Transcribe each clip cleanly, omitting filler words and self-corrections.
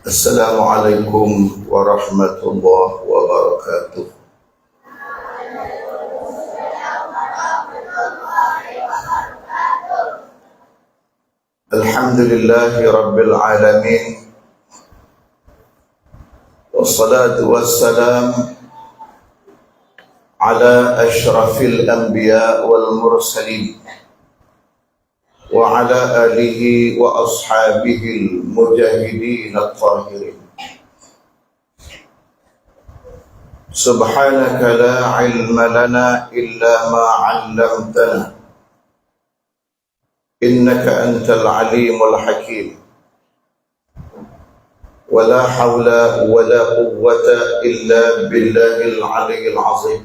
Assalamualaikum warahmatullahi wabarakatuh. Alhamdulillahi rabbil alamin. Wassalatu wassalam ala ashrafil anbiya wal mursalin wa ala alihi wa ashabihi al-mujahidin al-tahirin. Subhanaka la ilma lana illa ma 'allamtana innaka antal alimul hakim. Wa la hawla wa la quwwata illa billahil aliyyil azim.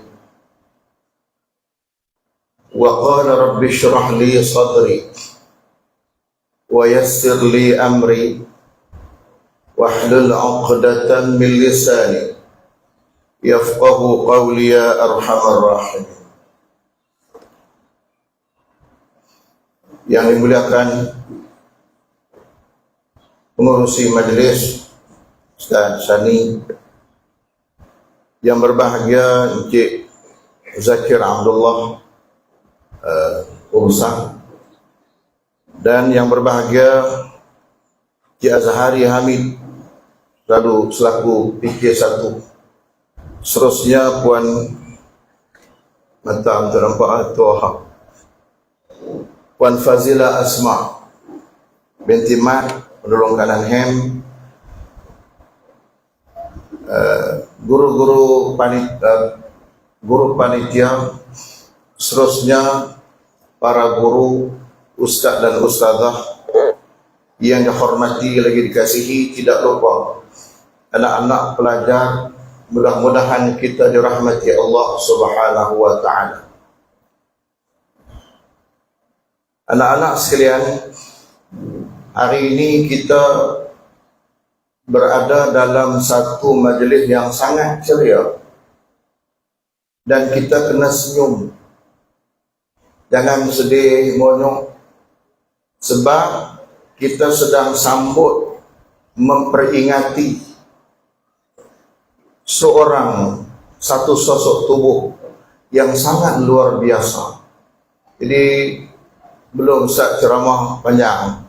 Wa qala rabbi shrah li sadri wa yassir li amri wahlul 'uqdatam min lisani yafqahu qawli ya arhamar rahimin. Yang dimuliakan pengurusi majelis Ustaz Sani, yang berbahagia Encik Zakir Abdullah Urusan, dan yang berbahagia Cik Azhari Hamid lalu selaku PK1, seterusnya Puan Mata Nampak Tuha, Puan Fazila Asma binti Mat penolong kanan Hem, guru panitia, seterusnya para guru, ustaz dan ustazah yang dihormati lagi dikasihi, tidak lupa anak-anak pelajar. Mudah-mudahan kita dirahmati Allah Subhanahu wa ta'ala. Anak-anak sekalian, hari ini kita berada dalam satu majlis yang sangat ceria, dan kita kena senyum, jangan sedih monyok, sebab kita sedang sambut memperingati satu sosok tubuh yang sangat luar biasa. Jadi belum Ustaz ceramah panjang,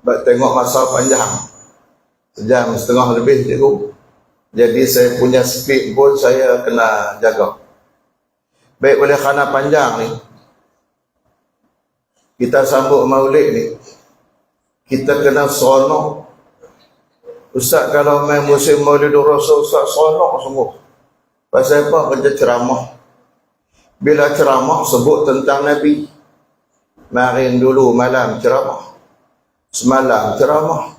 tengok masa panjang, sejam setengah lebih cikgu. Jadi saya punya speed pun saya kena jaga. Baik, oleh kerana panjang ni, kita sambut maulid ni, kita kena seronok. Ustaz kalau main musim Maulidur Rasul, Ustaz seronok sungguh. Pasal apa? Kerja ceramah. Bila ceramah sebut tentang Nabi, marin dulu malam ceramah, semalam ceramah,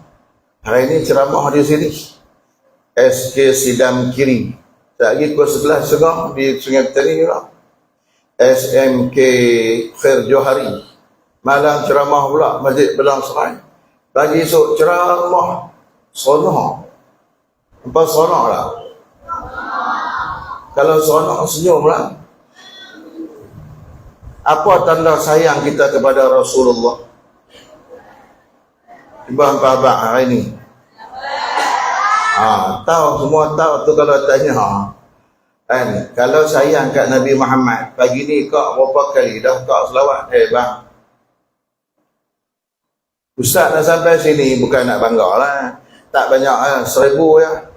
hari ini ceramah di sini SK Sidam Kiri, tak lagi pukul 11.30 di Sungai Petani juga, SMK Khair Johari, malam ceramah pula Masjid Belang Serai, pagi esok ceramah. Sonok. Apa sonok lah? Kalau sonok senyum lah. Apa tanda sayang kita kepada Rasulullah? Cuba abang hari ini. Tahu, semua tahu tu kalau tanya. Kan, kalau sayang kat Nabi Muhammad, pagi ni kau berapa kali dah kau selawat? Bang, Ustaz dah sampai sini bukan nak bangga lah. Tak banyak 1000 ya.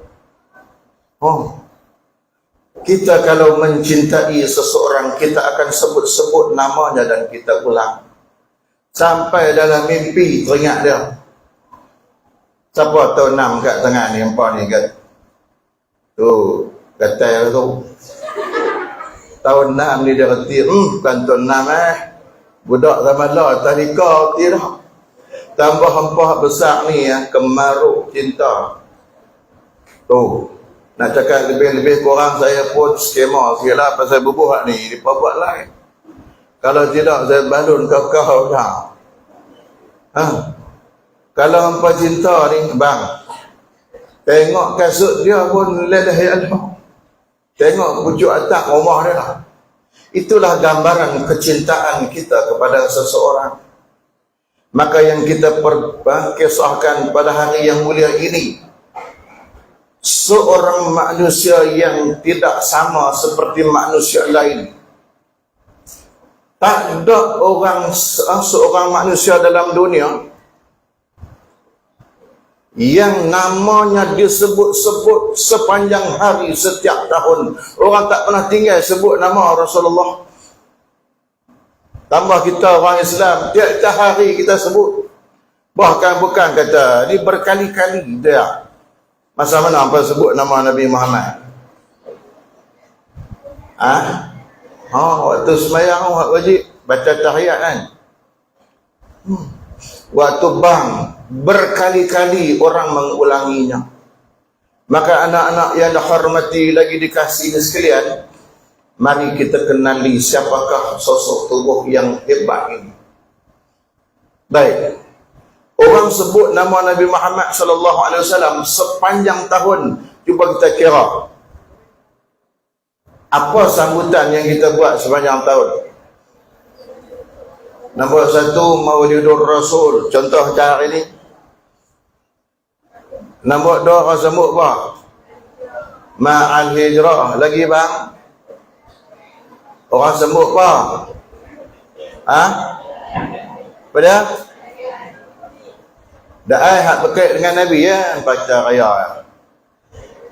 Kita kalau mencintai seseorang, kita akan sebut-sebut namanya dan kita ulang. Sampai dalam mimpi teringat dia. Siapa tahu 6 kat tengah ni, empat ni kat. Tu, kata tu. Tahun 6 ni dia reti, bukan tahun 6 budak zaman lah, tadi kau tidak. Tambah hempah besar ni ya, kemaruk cinta. Tu, nak cakap lebih-lebih kurang saya pun skema sikitlah pasal bubuh ni, dia buat lain. Kalau tidak saya balun kau dah. Kalau hempah cinta ni, bang, tengok kasut dia pun lelah ya Allah. Tengok pucuk atap rumah dia. Itulah gambaran kecintaan kita kepada seseorang. Maka yang kita kisahkan pada hari yang mulia ini seorang manusia yang tidak sama seperti manusia lain. Tak ada seorang manusia dalam dunia yang namanya disebut-sebut sepanjang hari setiap tahun. Orang tak pernah tinggal sebut nama Rasulullah. Tambah kita orang Islam, tiap-tiap hari kita sebut. Bahkan bukan kata, ni berkali-kali dia. Masa mana apa sebut nama Nabi Muhammad? Waktu sembahyang wajib baca tahiyat kan? Waktu bang berkali-kali orang mengulanginya. Maka anak-anak yang dihormati lagi dikasihi sekalian, mari kita kenali siapakah sosok tubuh yang hebat ini. Baik. Orang sebut nama Nabi Muhammad sallallahu alaihi wasallam sepanjang tahun. Cuba kita kira. Apa sambutan yang kita buat sepanjang tahun? Nombor 1, Maulidur Rasul. Contoh cara ini. Nombor 2, orang sebut apa? Ma'al Hijrah. Lagi bang? Orang sebut apa? Apa dia? Da'ai hak berkait dengan Nabi ya, baca raya.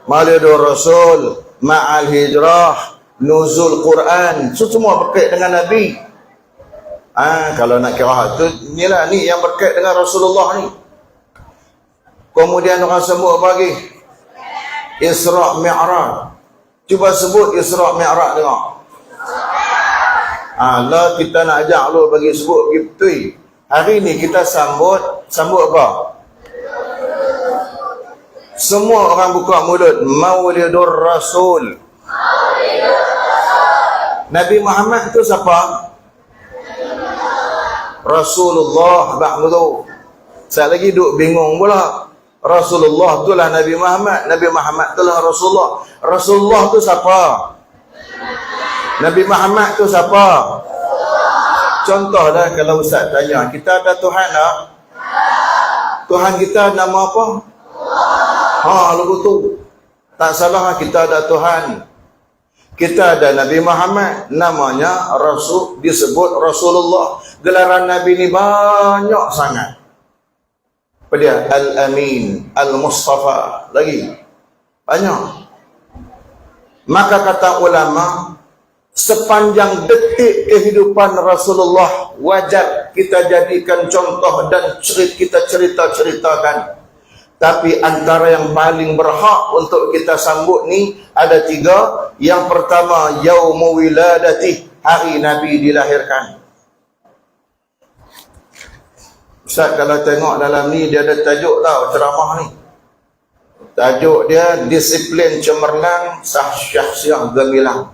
Maulidur Rasul, Ma'al Hijrah, Nuzul Quran, semua berkait dengan Nabi. Kalau nak kira tu, inilah ni yang berkait dengan Rasulullah ni. Kemudian orang sebut lagi Isra' Mi'raj. Cuba sebut Isra' Mi'raj tengok. Lah kita nak ajak lu bagi sebut begitu. Hari ni kita sambut apa? Semua orang buka mulut Maulidur Rasul. Nabi Muhammad tu siapa? Rasulullah ba'du. Saya lagi duk bingung pula. Rasulullah itulah Nabi Muhammad, Nabi Muhammad itulah Rasulullah. Rasulullah tu siapa? Nabi Muhammad tu siapa? Contohlah kalau Ustaz tanya, kita ada Tuhan tak? Tuhan kita nama apa? Lagu tu. Tak salah kita ada Tuhan. Kita ada Nabi Muhammad, namanya Rasul, disebut Rasulullah. Gelaran Nabi ni banyak sangat. Apa dia? Al-Amin, Al-Mustafa, lagi banyak. Maka kata ulama, sepanjang detik kehidupan Rasulullah wajar kita jadikan contoh dan kita cerita-ceritakan. Tapi antara yang paling berhak untuk kita sambut ni ada 3. Yang pertama, Yaumu Wiladati, hari Nabi dilahirkan. Ustaz kalau tengok dalam ni dia ada tajuk tau ceramah ni. Tajuk dia Disiplin Cemerlang Syahsiah Gemilang.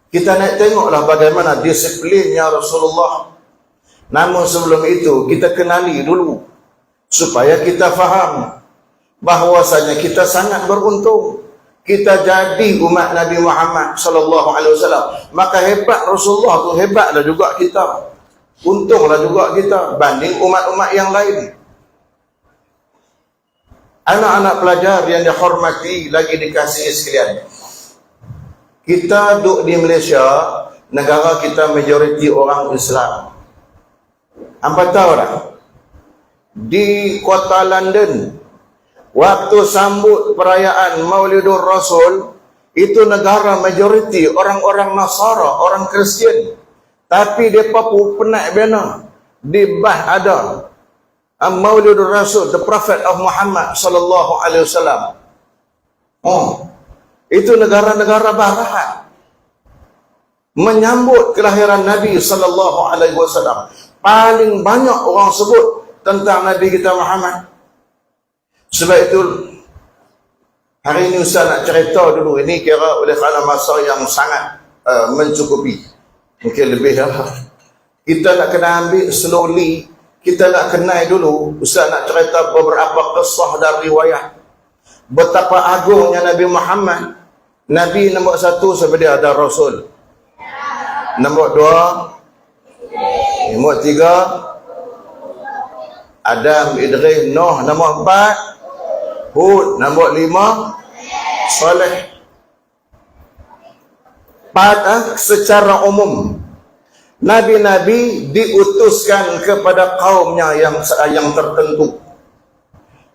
Kita nak tengoklah bagaimana disiplinnya Rasulullah. Namun sebelum itu kita kenali dulu supaya kita faham bahwasanya kita sangat beruntung kita jadi umat Nabi Muhammad sallallahu alaihi wasallam. Maka hebat Rasulullah tu, hebatlah juga kita. Untunglah juga kita banding umat-umat yang lain. Anak-anak pelajar yang dihormati lagi dikasihi sekalian. Kita duduk di Malaysia, negara kita majoriti orang Islam. Hampa tahu tak? Di kota London, waktu sambut perayaan Maulidur Rasul, itu negara majoriti orang-orang Nasara, orang Kristian. Tapi mereka pun penat bina. Di bah ada Maulidur Rasul, the Prophet of Muhammad sallallahu alaihi wasallam. Itu negara-negara barat menyambut kelahiran Nabi sallallahu alaihi wasallam. Paling banyak orang sebut tentang Nabi kita Muhammad. Sebab itu hari ini Ustaz nak cerita dulu. Ini kira oleh kerana masa yang sangat mencukupi. Mungkin lebih lah. Kita nak kena ambil slowly. Kita nak kenal dulu. Ustaz nak cerita beberapa kisah dan riwayat. Betapa agungnya Nabi Muhammad. Nabi nombor 1 sebab dia ada Rasul. Nombor 2, nombor 3, Adam, Idris, Nuh. Nombor 4, Hud. Nombor 5 Saleh. Secara umum Nabi-Nabi diutuskan kepada kaumnya yang tertentu.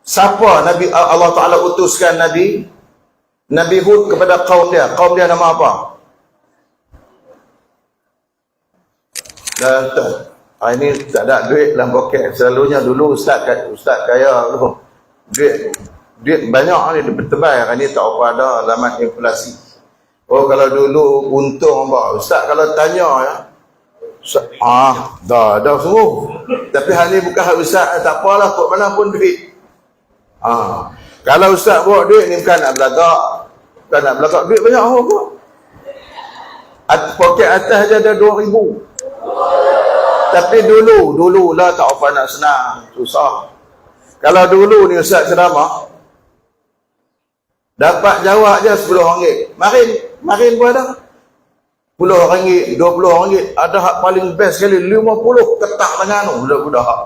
Siapa Nabi Allah Ta'ala utuskan Nabi Hud kepada kaum dia? Kaum dia nama apa? Ini tak ada duit dalam poket. Selalunya dulu Ustaz kaya dulu. Duit banyak ni bertebal. Ini tak apa ada zaman inflasi. Oh, kalau dulu untung apa? Ustaz kalau tanya ya. Dah semua. Tapi hal ni bukan hak Ustaz, tak apalah, kok mana pun duit. Kalau Ustaz bawa duit ni bukan nak belagak. Duit banyak apa? Poket atas je ada 2,000. Tapi dulu lah tak apa nak senang, susah. Kalau dulu ni Ustaz ceramah, dapat jawab je RM10. Marin pun ada. RM10, RM20. Ada hak paling best sekali, 50 ketak tangan tu. Budak-budak hak.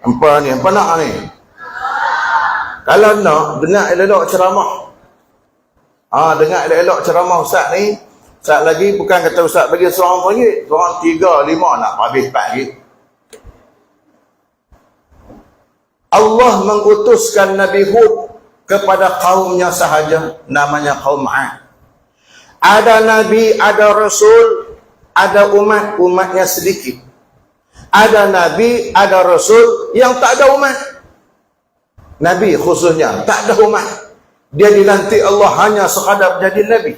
Apa nak ni? Kalau nak, dengar elok-elok ceramah. Dengar elok-elok ceramah Ustaz ni. Saat lagi bukan kata Ustaz bagi RM1, orang 3, 5 nak habis RM4. Allah mengutuskan Nabi Hud kepada kaumnya sahaja, namanya kaum 'Ad. Ada Nabi, ada Rasul, ada umatnya sedikit. Ada Nabi, ada Rasul yang tak ada umat. Nabi khususnya tak ada umat. Dia dilantik Allah hanya sekadar jadi Nabi.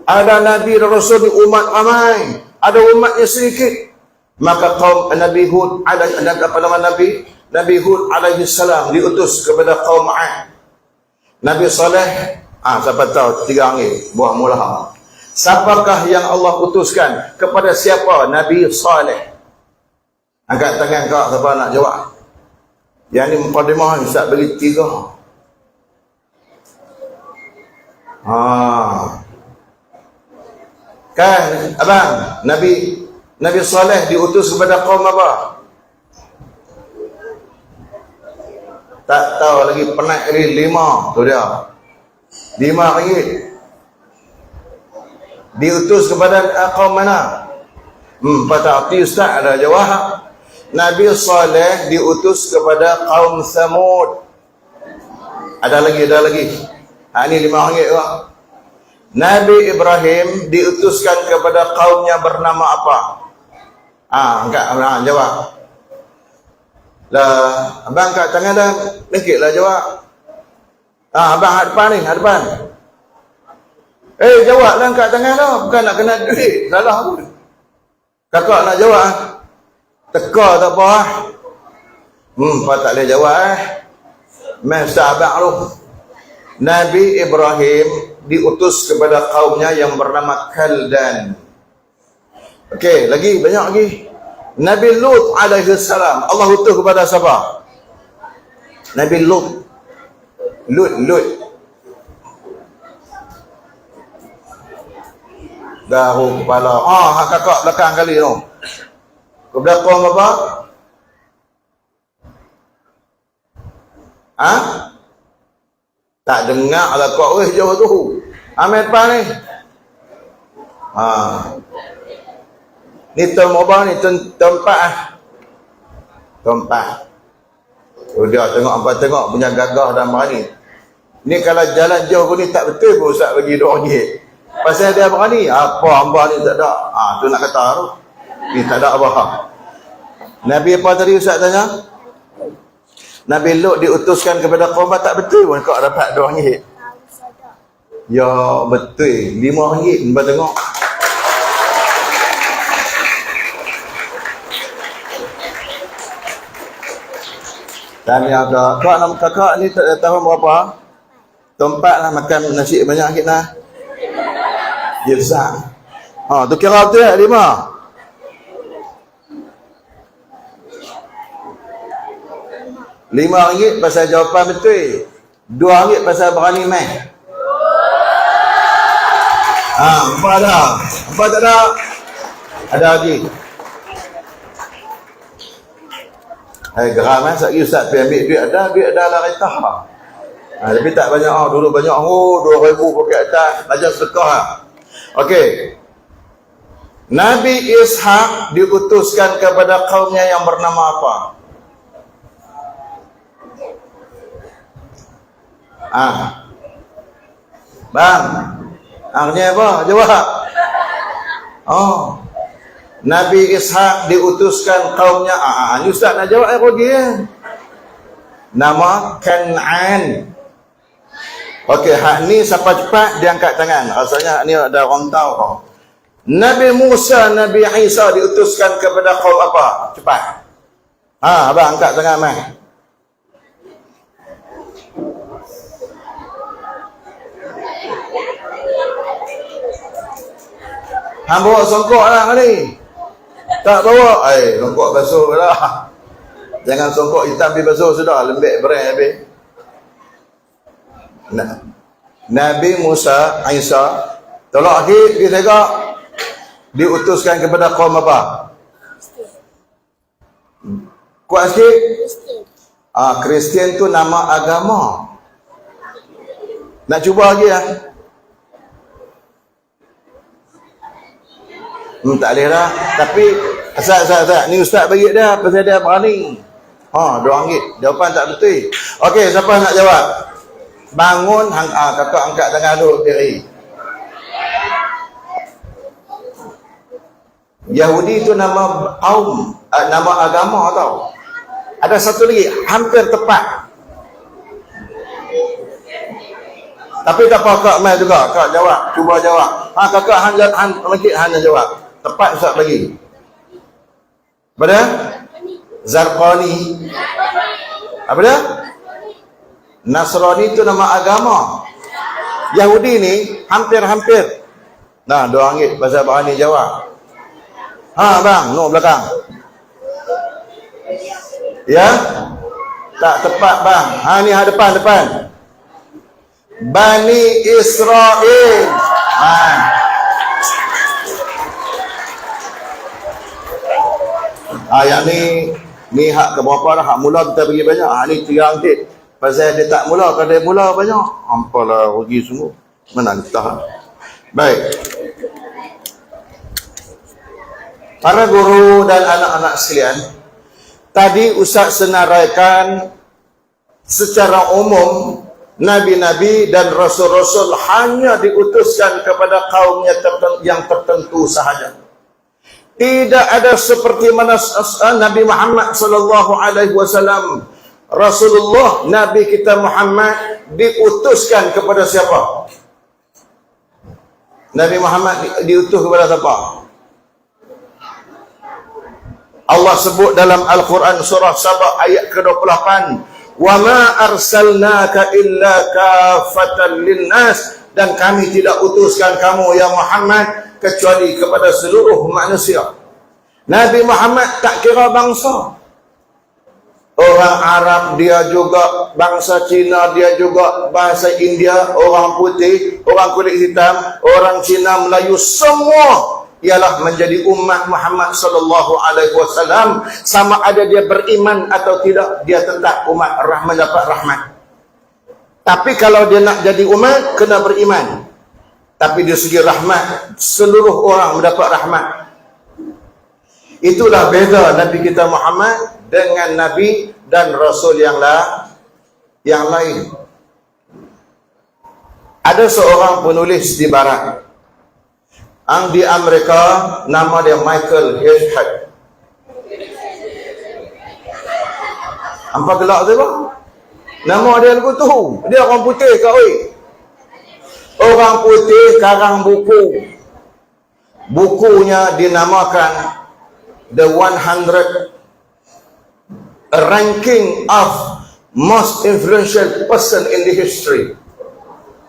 Ada Nabi dan Rasul di umat ramai, ada umatnya sedikit. Maka kaum Nabi Hud, Nabi Hud alaihi salam diutus kepada kaum 'Ad. Nabi Saleh, siapa tahu 3 angin buah mula. Siapakah yang Allah utuskan kepada siapa? Nabi Saleh. Angkat tangan kau siapa nak jawab. Yang ni mukadimah Ustaz bagi 3. Kan abang, Nabi Saleh diutus kepada kaum apa? Tak tahu lagi, penat ni 5 tu dia. RM5. Diutus kepada kaum mana? Patah Ustaz ada jawab. Nabi Saleh diutus kepada kaum Samud. Ada lagi. Ini RM5 juga. Nabi Ibrahim diutuskan kepada kaumnya bernama apa? Jawab. Lah, abang kat tangan dah, dikitlah jawab. Abang hadapan. Jawablah kat tangan dah, bukan nak kena duit. Salah pun. Kakak nak jawab. Teka tak apa. Pak tak boleh jawab. Masa abang tu. Nabi Ibrahim diutus kepada kaumnya yang bernama Kaldan. Okey, banyak lagi. Nabi Lut alaihi salam, Allah utus kepada siapa? Nabi Lut. Dahu kepala. Kakak belakang kali tu. Ke belakang apa? Tak dengar lah kau jauh tu. Ambil depan ni. Ni tempat ni tempat. Dia tengok punya gagah dan berani. Ni kalau jalan jauh ni tak betul pun Ustaz bagi RM2. Pasal dia berani. Apa hamba ni tak ada. Tu nak kata tu. Ni tak ada apa. Nabi apa tadi Ustaz tanya? Nabi Lut diutuskan kepada kaum tak betul pun kau dapat RM2. Ya betul. RM5 hamba tengok. Tanya kakak ni tahun berapa? Tempat lah makan nasi banyak sikit lah. Dia besar. Tu kira betul tak? 5. RM5 pasal jawapan betul. RM2 pasal berani main. Apa ada? Apa tak ada? Ada lagi. Geram sekali ustaz pergi ambil duit ada lah retah. Tapi tak banyak. Dulu banyak. 2,000 pakai atas. Ajar sedekah. Okey. Nabi Ishak diutuskan kepada kaumnya yang bernama apa? Bang, artinya apa? Jawab. Nabi Ishak diutuskan kaumnya. Ni ustaz nak jawab lagi ya. Nama Kan'an. Okey, hak ni siapa cepat dia angkat tangan. Rasanya ni ada orang tahu kau. Nabi Musa, Nabi Isa diutuskan kepada kaum apa? Cepat. Abang angkat tangan mai. Hang bawa songkok lah ni. Tak bawa. Songkok basuh lah. Jangan songkok hitam pergi basuh sudah. Lembek berai habis. Nabi Musa, Isa. Tolak lagi, pergi tegak. Diutuskan kepada kaum apa? Kuat sikit? Kristian tu nama agama. Nak cuba lagi lah. Tak boleh lah. Tapi Asal. Ni ustaz bagi dia pasal dia berani. RM2. Jawapan tak betul. Okey, siapa nak jawab? Bangun kakak angkat tangan dulu diri. Yahudi itu nama kaum, nama agama tau. Ada satu lagi hampir tepat. Tapi tak apa kak mai juga. Kak jawab, cuba jawab. Kakak hanya jawab. Tepat ustaz bagi. Apa dia? Zarqani. Apa dia? Nasrani itu nama agama. Yahudi ni hampir-hampir. Nah, RM2 pasal berani jawab. Bang, no belakang. Ya? Tak tepat bang. Ni depan. Bani Israel. Yang ni hak ke berapa dah? Hak mula kita bagi banyak. Ni RM3. Pasal dia tak mula. Kalau dia mula banyak, ampalah rugi semua. Mana kita tahan. Baik. Para guru dan anak-anak sekalian, tadi Ustaz senaraikan secara umum Nabi-Nabi dan Rasul-Rasul hanya diutuskan kepada kaumnya yang tertentu sahaja. Tidak ada seperti mana Nabi Muhammad SAW, Rasulullah, Nabi kita Muhammad diutuskan kepada siapa? Nabi Muhammad diutus kepada siapa? Allah sebut dalam Al-Quran surah Sabah ayat ke-28, "Wa ma arsalnaka illa kafatan linnas," dan kami tidak utuskan kamu ya Muhammad kecuali kepada seluruh manusia. Nabi Muhammad tak kira bangsa. Orang Arab dia juga, bangsa Cina dia juga, bahasa India, orang putih, orang kulit hitam, orang Cina, Melayu, semua ialah menjadi umat Muhammad sallallahu alaihi wasallam. Sama ada dia beriman atau tidak, dia tetap umat mendapat rahmat. Tapi kalau dia nak jadi umat, kena beriman. Tapi dari segi rahmat, seluruh orang mendapat rahmat. Itulah beza Nabi kita Muhammad dengan Nabi dan Rasul yang lain. Ada seorang penulis di barat, di Amerika, nama dia Michael Hirschhard. Apa gelak tu bang? Nama dia lagu tu. Dia orang putih kau oi. Orang putih karang buku. Bukunya dinamakan The 100 Ranking of Most Influential Person in the History.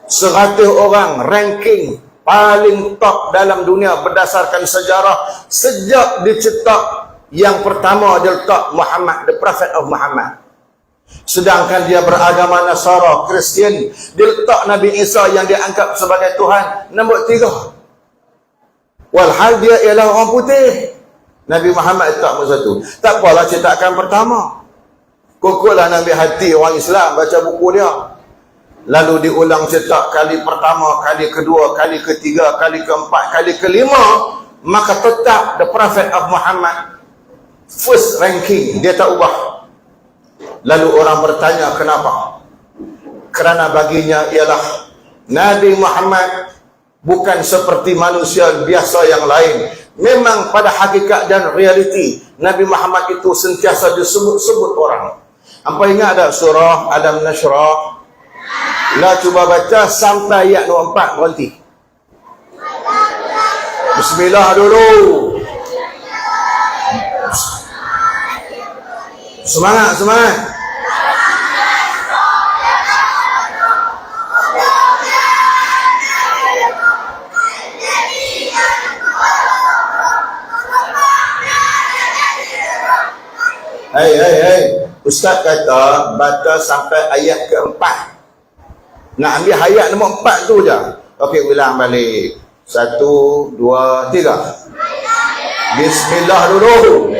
100 orang ranking paling top dalam dunia berdasarkan sejarah sejak dicetak. Yang pertama dia letak Muhammad, the Prophet of Muhammad. Sedangkan dia beragama Nasara, Kristian, dia letak Nabi Isa yang dia anggap sebagai Tuhan nombor 3. Walhal dia ialah orang putih. Nabi Muhammad letak nombor 1. Tak apalah cetakan pertama. Pokoklah Nabi hati orang Islam baca buku dia. Lalu diulang cetak kali pertama, kali kedua, kali ketiga, kali keempat, kali kelima, maka tetap the Prophet of Muhammad first ranking, dia tak ubah. Lalu orang bertanya kenapa? Kerana baginya ialah Nabi Muhammad bukan seperti manusia biasa yang lain. Memang pada hakikat dan realiti Nabi Muhammad itu sentiasa disebut-sebut orang. Apa ingat ada surah Alam Nashrah? Lah cuba baca sampai ayat nombor 4 berhenti. Bismillah dulu. Semangat, semangat. Hei. Ustaz kata baca sampai ayat keempat. Nak ambil ayat nombor 4 tu je. Okey, ulang balik. 1, 2, 3. Bismillah dulu.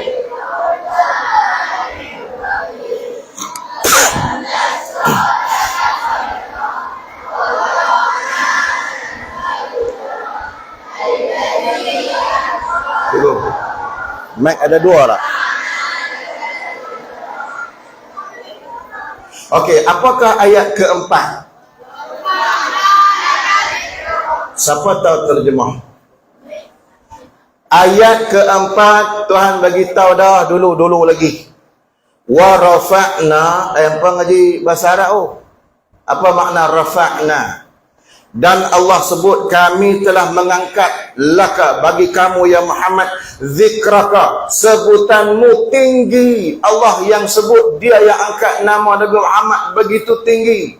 Mic ada 2 tak? Okey, apakah ayat keempat? Siapa tahu terjemah? Ayat keempat Tuhan bagi tahu dah dulu lagi. Wa rafa'na, apa ngaji bahasa Arab tu? Apa makna rafa'na? Dan Allah sebut kami telah mengangkat laka bagi kamu ya Muhammad zikraka, sebutanmu tinggi. Allah yang sebut, dia yang angkat nama Nabi Muhammad begitu tinggi.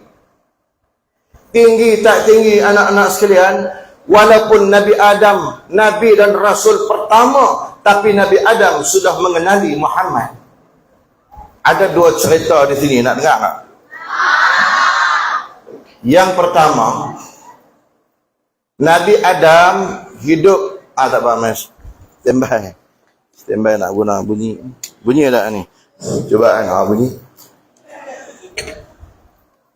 Tinggi tak tinggi anak-anak sekalian, walaupun Nabi Adam Nabi dan Rasul pertama, tapi Nabi Adam sudah mengenali Muhammad. Ada 2 cerita di sini, nak dengar tak? Yang pertama, Nabi Adam hidup tak apa mas. Standby nak guna bunyi. Bunyi tak ni? Cubaan bunyi.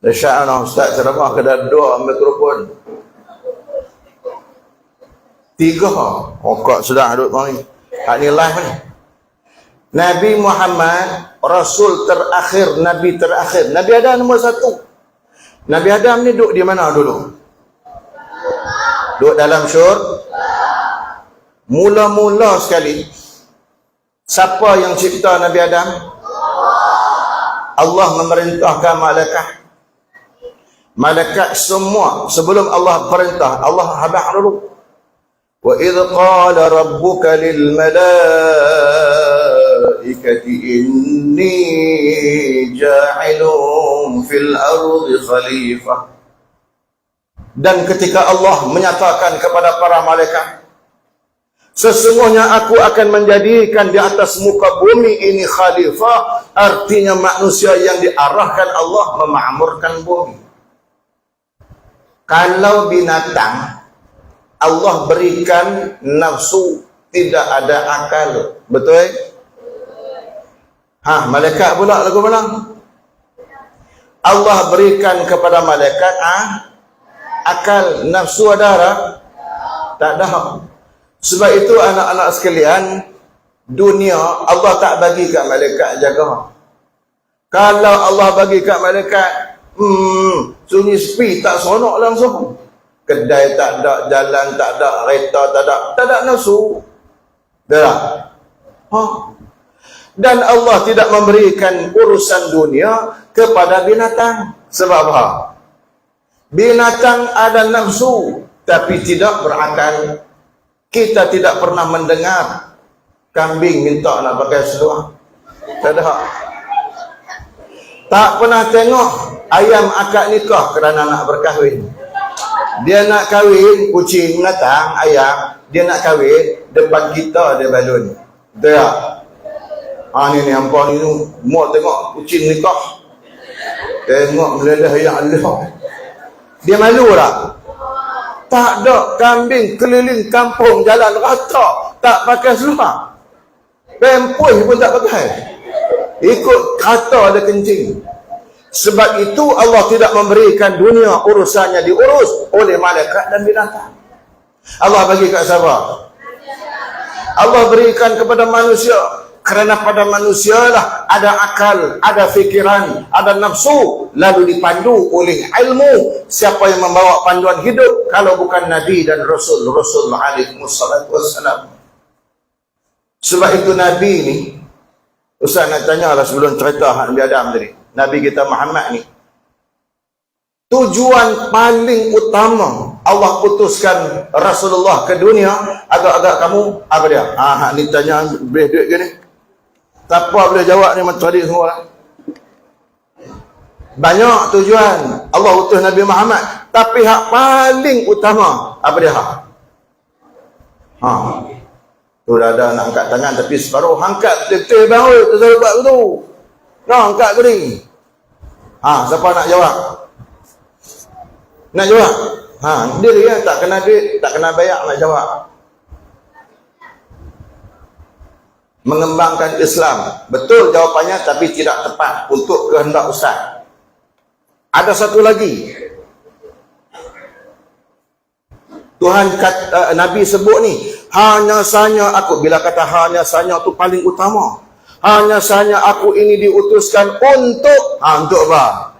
Dahsyat lah Ustaz ceramah kena 2 mikrofon. 3. Kok sudah duduk mari. Hak ni live ni. Nabi Muhammad Rasul terakhir, Nabi terakhir. Nabi Adam nombor 1. Nabi Adam ni duduk di mana dulu? Duduk dalam syurga. Mula-mula sekali, siapa yang cipta Nabi Adam? Allah memerintahkan malaikat semua. Sebelum Allah perintah, Allah habaq dulu. Wa idh qala rabbuka lil malaikati inni ja'ilun fil ardi khalifah. Dan ketika Allah menyatakan kepada para malaikat, sesungguhnya aku akan menjadikan di atas muka bumi ini khalifah, artinya manusia yang diarahkan Allah memakmurkan bumi. Kalau binatang, Allah berikan nafsu, tidak ada akal. Betul? Malaikat pula lagu mana? Allah berikan kepada malaikat akal, nafsu ada tak ada. Sebab itu anak-anak sekalian, dunia Allah tak bagi kat malaikat jaga. Kalau Allah bagi kat malaikat sunyi sepi, tak seronok langsung. Kedai tak ada, jalan tak ada, kereta tak ada nafsu. Dah. Dan Allah tidak memberikan urusan dunia kepada binatang. Sebab apa? Binatang ada nafsu tapi tidak berakal. Kita tidak pernah mendengar kambing minta nak pakai seluar. Tak ada. Tak pernah tengok ayam akad nikah kerana nak berkahwin. Dia nak kahwin, kucing datang, ayam, dia nak kahwin, depan kita dia balun. Betul tak? Ni hampa ni mau tengok kucing nikah. Tengok melelah yang Allah. Dia malu tak? Tak ada. Kambing keliling kampung jalan rata, tak pakai seluar. Pempoi pun tak pakai. Ikut kata ada kencing. Sebab itu Allah tidak memberikan dunia urusannya diurus oleh malaikat dan binatang. Allah bagi kat siapa? Allah berikan kepada manusia. Kerana pada manusia lah ada akal, ada fikiran, ada nafsu, lalu dipandu oleh ilmu. Siapa yang membawa panduan hidup kalau bukan Nabi dan Rasul alaihi wassalam. Sebab itu Nabi ni, Ustaz nak tanya lah sebelum cerita Nabi Adam tadi, Nabi kita Muhammad ni, tujuan paling utama Allah putuskan Rasulullah ke dunia, agak-agak kamu apa dia? Hak ni tanya boleh duit ke ni? Tak apa boleh jawab ni macam tadi semua lah. Banyak tujuan Allah utus Nabi Muhammad, tapi hak paling utama apa dia? Tu dah ada nak angkat tangan tapi separuh angkat betul baru tu saya buat tu. Nak angkat ke ni? Siapa nak jawab? Nak jawab? Dia dia tak kena duit, tak kena bayar nak jawab. Mengembangkan Islam. Betul jawapannya tapi tidak tepat untuk kehendak Ustaz. Ada satu lagi. Tuhan kata, Nabi sebut ni, hanya sahaja aku, bila kata hanya sahaja tu paling utama. Hanya sahaja aku ini diutuskan untuk apa?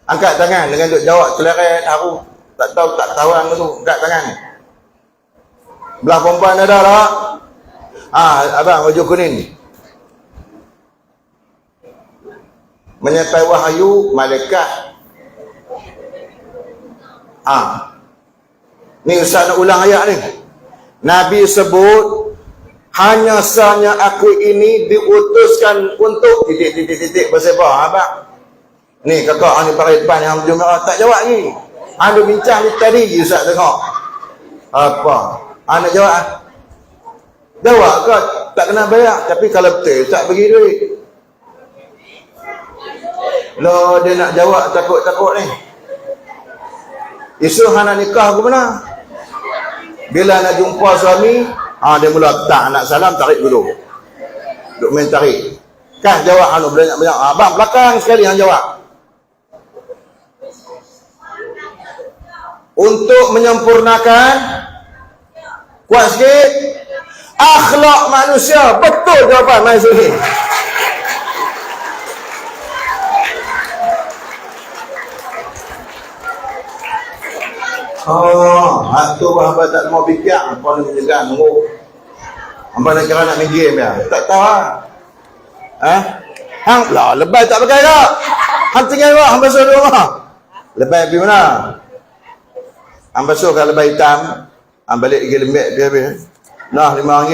Angkat tangan dengan duk jawab teleret aku tak tahu anu tu, angkat tangan. Belah perempuan ada tak? Abang baju kuning. Menyertai wahyu malaikat. Ni Ustaz nak ulang ayat ni. Nabi sebut hanya sahnya aku ini diutuskan untuk titik pasal apa abang? Ni kakak ni pakai depan yang Jumaat tak jawab ni. Anda bincang ni tadi Ustaz tengok. Apa? Nak jawab jawab ke tak kena bayar, tapi kalau betul tak bagi duit. Loh dia nak jawab takut-takut ni. Isu nak nikah ke mana? Bila nak jumpa suami, dia mula tak nak salam, tarik dulu. Duk main tarik. Kan jawab banyak-banyak. Abang belakang sekali yang jawab. Untuk menyempurnakan, kuat sikit, akhlak manusia. Betul jawapan mai sini. Tu hamba tak mau fikir apa nak menjaga nunggu. Hamba nak kira nak main game ya. Tak tahu hang lah lebay tak pakai tak? Hang tinggal buat hamba suruh rumah. Lebay pergi mana? Hamba suruh kalau lebay hitam, hang balik pergi lembek dia habis. Nah RM5.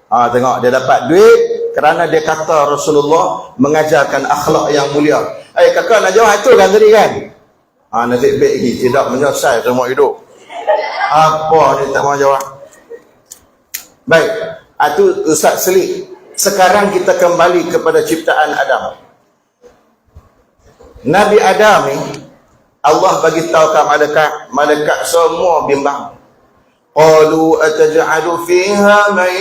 Tengok dia dapat duit kerana dia kata Rasulullah mengajarkan akhlak yang mulia. Kakak nak jawab itu kan tadi kan? Nasib baik lagi tidak menyelesai semua hidup. Apa ni tak mau jawab? Baik, itu Ustaz selit. Sekarang kita kembali kepada ciptaan Adam. Nabi Adam ni Allah bagi tahu kat malaikat semua bimbang. Qalu ataj'alu fiha man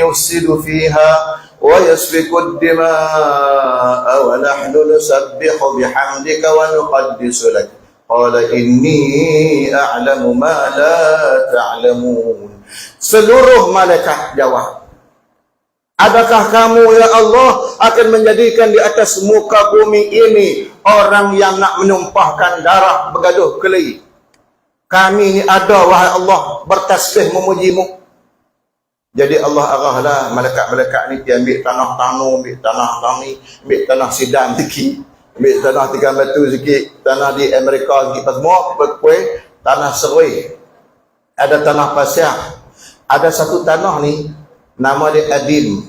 yufsidu fiha wa yasfiku ad-dima'a wa nahnu nusabbihu bihamdika wa nuqaddisu lak. Qala inni a'lamu ma la ta'lamun. Seluruh malaikat jawab, adakah kamu ya Allah akan menjadikan di atas muka bumi ini orang yang nak menumpahkan darah bergaduh kelahi? Kami ni ada wahai Allah bertasbih memujimu. Jadi Allah arahlah malaikat-malaikat ni pergi ambil tanah tanu, ambil tanah tani, ambil tanah sidang sikit, ambil tanah tiga batu sikit, tanah di Amerika sikit, semua berkuih tanah serui. Ada tanah pasir. Ada satu tanah ni nama dia Adim.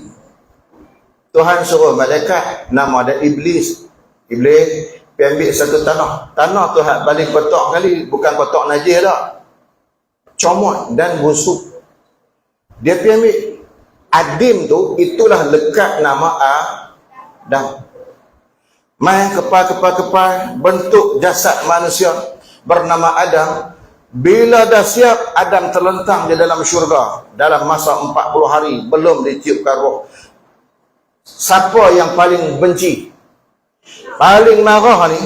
Tuhan suruh malaikat, nama dia Iblis. Iblis pergi ambil satu tanah. Tanah tu balik kotak kali, bukan kotak najis dah. Comot dan busuk. Dia pergi ambil. Adim tu itulah lekat nama Adam. Main kepal bentuk jasad manusia bernama Adam. Bila dah siap, Adam terlentang di dalam syurga dalam masa 40 hari belum ditiupkan roh. Siapa yang paling benci, paling marah ni?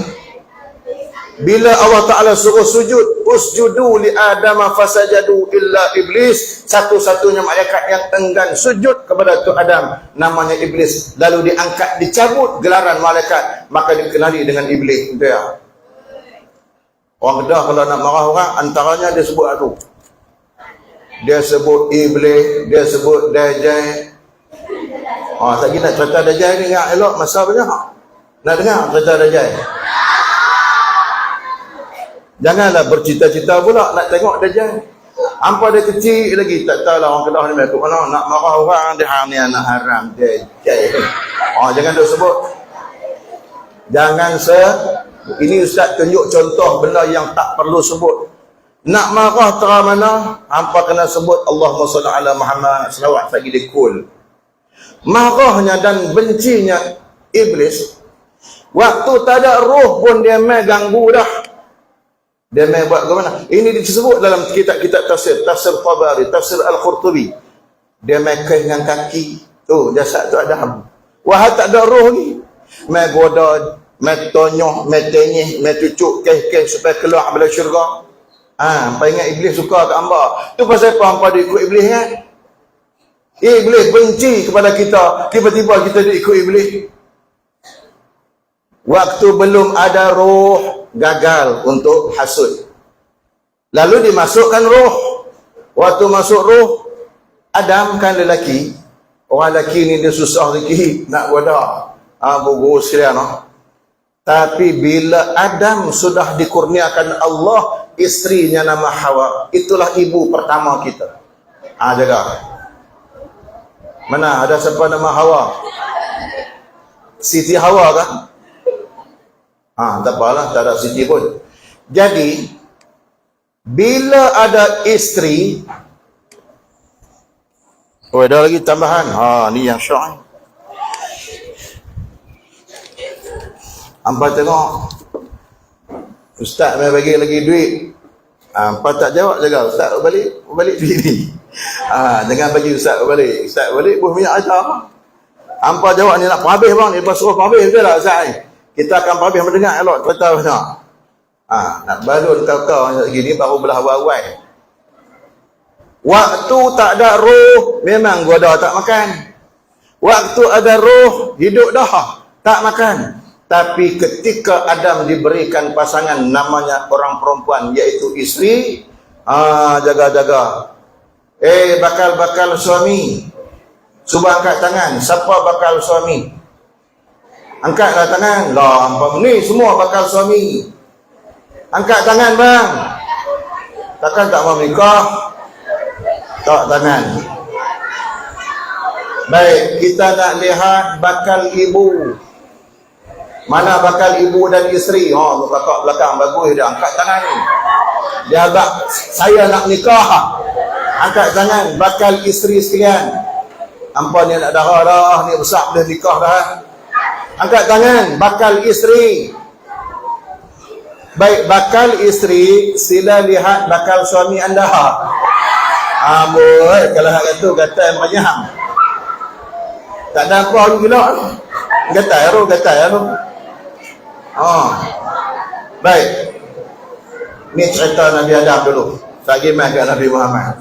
Bila Allah Ta'ala suruh sujud, usjudu li Adam fasajadu illa iblis. Satu-satunya malaikat yang enggan sujud kepada tu Adam, namanya iblis. Lalu diangkat, dicabut gelaran malaikat, maka dikenali dengan iblis. Itu ya. Orang Kedah kalau nak marah orang, antaranya dia sebut aku. Dia sebut iblis, dia sebut dajjal. Tak kira nak cerita dajjal ni yang elok, masa banyak. Nak dengar cerita dajjal? Janganlah bercita-cita pula nak tengok dajjal. Hampa dia kecil lagi, tak tahulah orang Kedah ni ikut mana nak marah orang, dia hang ni anak haram dajjal. Jangan duk sebut. Jangan ini Ustaz tunjuk contoh benda yang tak perlu sebut. Nak marah terang mana, hampa kena sebut Allahumma salli ala Muhammad, selawat lagi dia cool. Marahnya dan bencinya iblis, waktu tak ada roh pun dia main ganggu dah. Dia main buat ke mana? Ini disebut dalam kitab-kitab tafsir, tafsir Tabari, tafsir Al-Qurtubi. Dia main kain dengan kaki. Tu jasad tu ada ham. Wah, tak ada roh ni. Main goda, main tonyoh, main tenyih, main cucuk keh-keh supaya keluar dari syurga. Hampa ingat iblis suka kat hamba. Tu pasal apa hampa dia ikut iblis kan? Iblis benci kepada kita. Tiba-tiba kita dia ikut iblis. Waktu belum ada roh, gagal untuk hasud. Lalu dimasukkan roh. Waktu masuk roh, Adam kan lelaki. Orang lelaki ni dia susah lagi nak goda. Bugus sekalian. Tapi bila Adam sudah dikurniakan Allah, isterinya nama Hawa, itulah ibu pertama kita. Jaga. Mana ada siapa nama Hawa? Siti Hawa kan? Tak apalah, tak ada Siti pun. Jadi bila ada isteri, ada lagi tambahan. Ni yang syok. Hampa tengok Ustaz mai bagi lagi duit. Hampa tak jawab jaga. Ustaz balik duit ni. Jangan bagi Ustaz balik. Ustaz balik pun minyak ajar. Hampa jawab ni nak habis bang, ni lepas suruh habis je lah Ustaz ni. Kita akan habis mendengar elok cerita macam. Nak balun kau-kau gini baru belah awal-awal. Waktu tak ada roh, memang goda tak makan. Waktu ada roh, hidup dah tak makan. Tapi ketika Adam diberikan pasangan namanya orang perempuan, iaitu isteri, jaga-jaga. Bakal suami. Cuba angkat tangan. Siapa bakal suami? Angkatlah tangan. Lah, ni semua bakal suami. Angkat tangan bang. Takkan tak mau menikah? Tak tangan. Baik, kita nak lihat bakal ibu. Mana bakal ibu dan isteri? Kakak belakang bagus dia angkat tangan ni. Dia agak saya nak nikah. Angkat tangan bakal isteri sekalian. Hampa ni nak darah dah, ni besar boleh nikah dah. Angkat tangan bakal isteri. Baik, bakal isteri, sila lihat bakal suami anda. Boy, kalau hak itu kata yang banyak. Tak ada apa lagi pula. Kata. Baik. Ni cerita Nabi Adam dulu. Tak gimana kat Nabi Muhammad.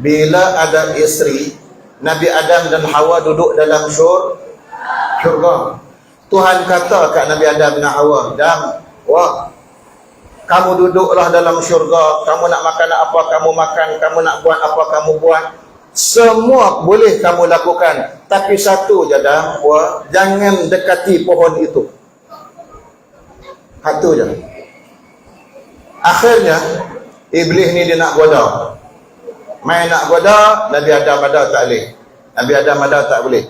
Bila ada isteri, Nabi Adam dan Hawa duduk dalam syurga. Tuhan kata kat Nabi Adam dan Hawa, kamu duduklah dalam syurga, kamu nak makan apa kamu makan, kamu nak buat apa kamu buat. Semua boleh kamu lakukan, tapi satu je dah, jangan dekati pohon itu. Satu je. Akhirnya iblis ni dia nak goda. Main nak goda, Nabi Adam ada tak boleh. Nabi Adam ada tak boleh.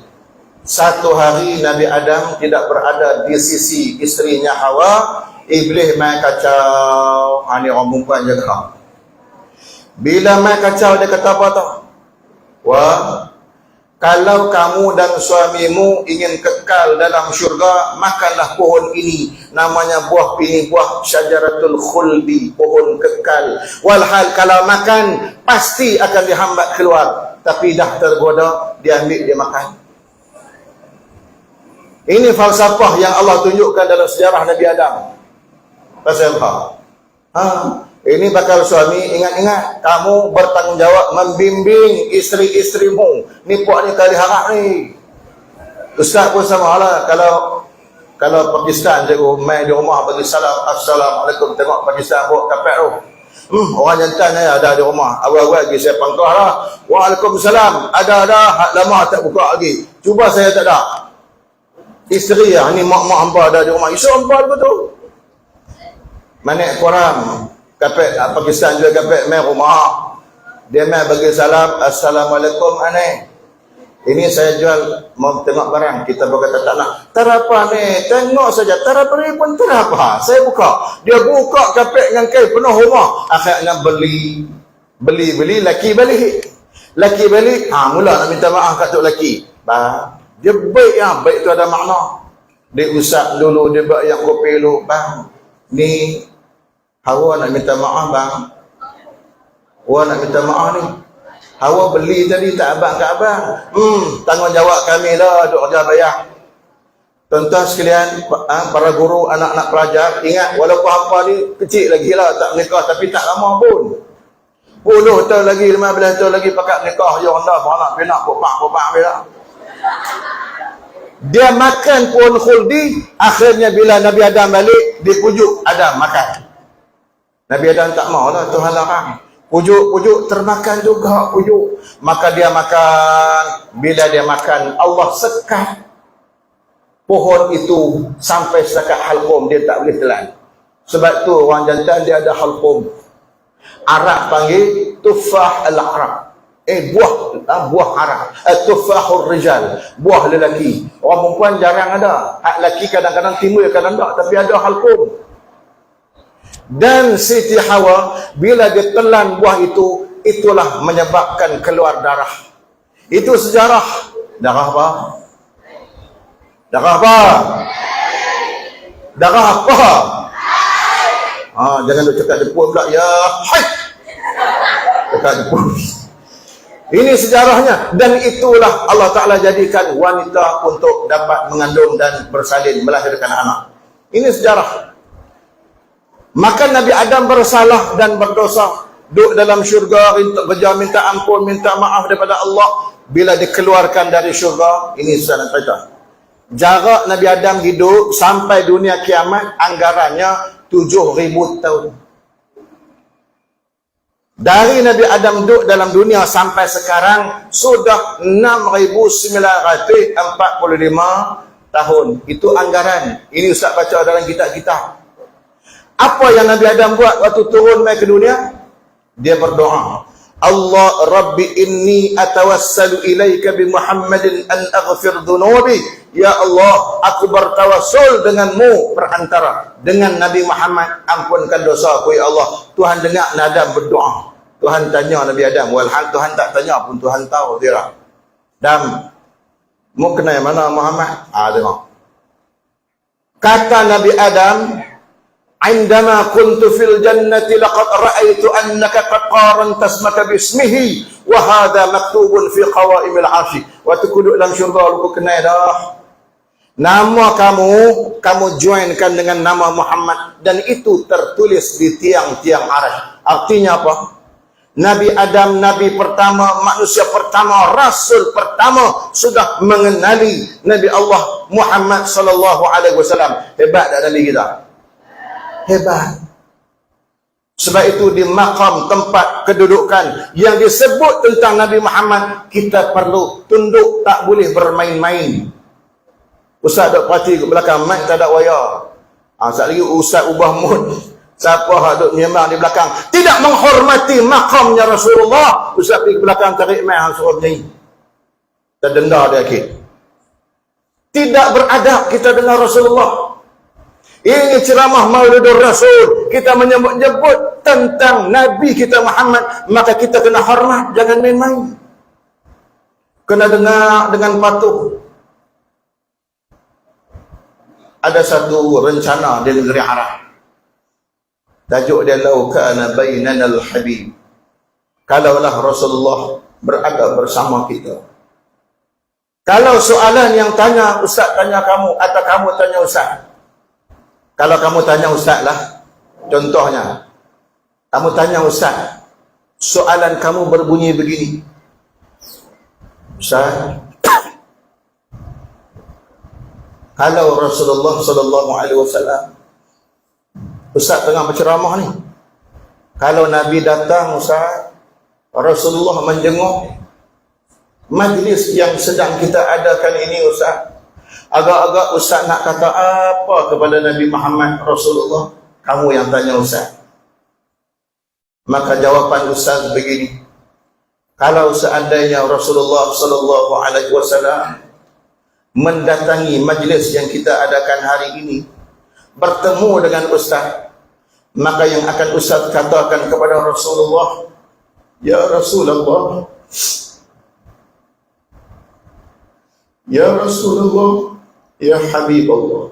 Satu hari Nabi Adam tidak berada di sisi isterinya Hawa, iblis main kacau. Ni orang perempuan je kau. Bila main kacau dia kata apa tau? Kalau kamu dan suamimu ingin kekal dalam syurga, makanlah pohon ini. Namanya buah ini, buah syajaratul khuldi, pohon kekal. Walhal kalau makan, pasti akan dihambat keluar. Tapi dah tergoda, dia ambil, dia makan. Ini falsafah yang Allah tunjukkan dalam sejarah Nabi Adam. Pasal apa? Ini bakal suami, ingat-ingat, kamu bertanggungjawab membimbing isteri-isterimu. Ni puak ni kali harap ni. Ustaz pun sama lah. Kalau Pakistan cikgu main di rumah bagi salam, Assalamualaikum, tengok Pakistan buat kapek tu. Orang jantan ni ada di rumah. Awal-awal lagi saya pangkah lah. Waalaikumsalam. Ada. Lama tak buka lagi. Cuba saya tak ada. Isteri lah, ni mak-mak hamba ada di rumah. Isu hamba betul. Manik korang kapek Pakistan juga kapek main rumah. Dia main bagi salam, Assalamualaikum aneh. Ini saya jual, mau tengok barang. Kita berkata tak nak. Terapa ni? Tengok saja. Terapa ni pun terapa. Saya buka. Dia buka kapek dengan kain penuh rumah. Akhirnya beli. Laki balik. Mula nak minta maaf kat tok laki. Dia baik ya. Baik tu ada makna. Dia usap dulu. Dia buat yang kopi dulu. Bang, ni Hawa nak minta maaf bang. Hawa nak minta maaf ni. Hawa beli tadi tak abang kat abang. Tanggungjawab kami lah duk kerja bayar. Tuan-tuan sekalian, para guru, anak-anak pelajar, ingat walaupun hampa ni kecil lagi lah tak menikah tapi tak lama pun. 10 tahun lagi, 15 tahun lagi pakat nikah ya Allah, beranak pinak popak bila. Dia makan pohon khuldi, akhirnya bila Nabi Adam balik, dipujuk Adam makan. Nabi Adam tak mau lah, Tuhan larang. Pujuk termakan juga pujuk. Maka dia makan. Bila dia makan, Allah sekat pohon itu sampai sekat halqum, dia tak boleh telan. Sebab tu orang jantan dia ada halqum. Arab panggil tufah al-Arab. Buah Arab. Tufahur rijal, buah lelaki. Orang perempuan jarang ada. Hak lelaki kadang-kadang timbul, kadang tak, tapi ada halqum. Dan Siti Hawa bila dia telan buah itu, itulah menyebabkan keluar darah. Itu sejarah. Darah apa? Jangan duk cakap depur pula. Ya hai. Cakap depur. Ini sejarahnya. Dan itulah Allah Ta'ala jadikan wanita untuk dapat mengandung dan bersalin, melahirkan anak. Ini sejarah. Maka Nabi Adam bersalah dan berdosa. Duduk dalam syurga, kerja minta ampun, minta maaf daripada Allah. Bila dikeluarkan dari syurga, ini saya nak cerita. Jarak Nabi Adam hidup sampai dunia kiamat, anggarannya 7,000 tahun. Dari Nabi Adam duduk dalam dunia sampai sekarang, sudah 6,945 tahun. Itu anggaran. Ini Ustaz baca dalam kitab-kitab. Apa yang Nabi Adam buat waktu turun mai ke dunia? Dia berdoa, Allah Rabbi inni atawassalu ilaika bi Muhammadin an aghfir dhunubi. Ya Allah, aku bertawassul denganmu perantara dengan Nabi Muhammad, ampunkan dosaku ya Allah. Tuhan dengar Nabi Adam berdoa. Tuhan tanya Nabi Adam, walhal Tuhan tak tanya pun Tuhan tahu dia. Adam, mau kenal mana Muhammad? Tengok. Kata Nabi Adam, "Indama kuntu fil jannati laqad ra'aitu annaka qad qaranta ismaka bismihi wa hadha maktubun fi qawaimil 'arsy." Waktu duduk dalam syurga lu kenal dah. Nama kamu joinkan dengan nama Muhammad dan itu tertulis di tiang-tiang arasy. Artinya apa? Nabi Adam, Nabi pertama, manusia pertama, Rasul pertama sudah mengenali Nabi Allah Muhammad sallallahu alaihi wasallam. Hebat tak Nabi kita? Hebat. Sebab itu di makam tempat kedudukan yang disebut tentang Nabi Muhammad, kita perlu tunduk, tak boleh bermain-main. Ustaz duk perhati ke belakang, mic tak ada wayar. Sekali lagi Ustaz ubah mood. Siapa yang duk menyembang di belakang tidak menghormati makamnya Rasulullah, Ustaz pergi ke belakang tarik mic hang suruh menyanyi. Terdenda dia akhir. Tidak beradab kita dengan Rasulullah. Ini ceramah Maulidur Rasul. Kita menyebut tentang Nabi kita Muhammad, maka kita kena hormat, jangan main-main. Kena dengar dengan patuh. Ada satu rencana di negeri Arab. Tajuk dia lau kana bainana al-habib. Kalaulah Rasulullah berada bersama kita. Kalau soalan yang tanya ustaz tanya kamu atau kamu tanya ustaz. Kalau kamu tanya ustaz lah, contohnya kamu tanya ustaz, soalan kamu berbunyi begini. Ustaz, kalau Rasulullah sallallahu alaihi wasallam, ustaz tengah berceramah ni, kalau Nabi datang ustaz, Rasulullah menjenguk majlis yang sedang kita adakan ini ustaz, agak-agak ustaz nak kata apa kepada Nabi Muhammad Rasulullah, kamu yang tanya ustaz. Maka jawapan ustaz begini, kalau seandainya Rasulullah sallallahu alaihi wasallam mendatangi majlis yang kita adakan hari ini, bertemu dengan ustaz, maka yang akan ustaz katakan kepada Rasulullah, ya Rasulullah, ya Rasulullah, ya Habib Allah,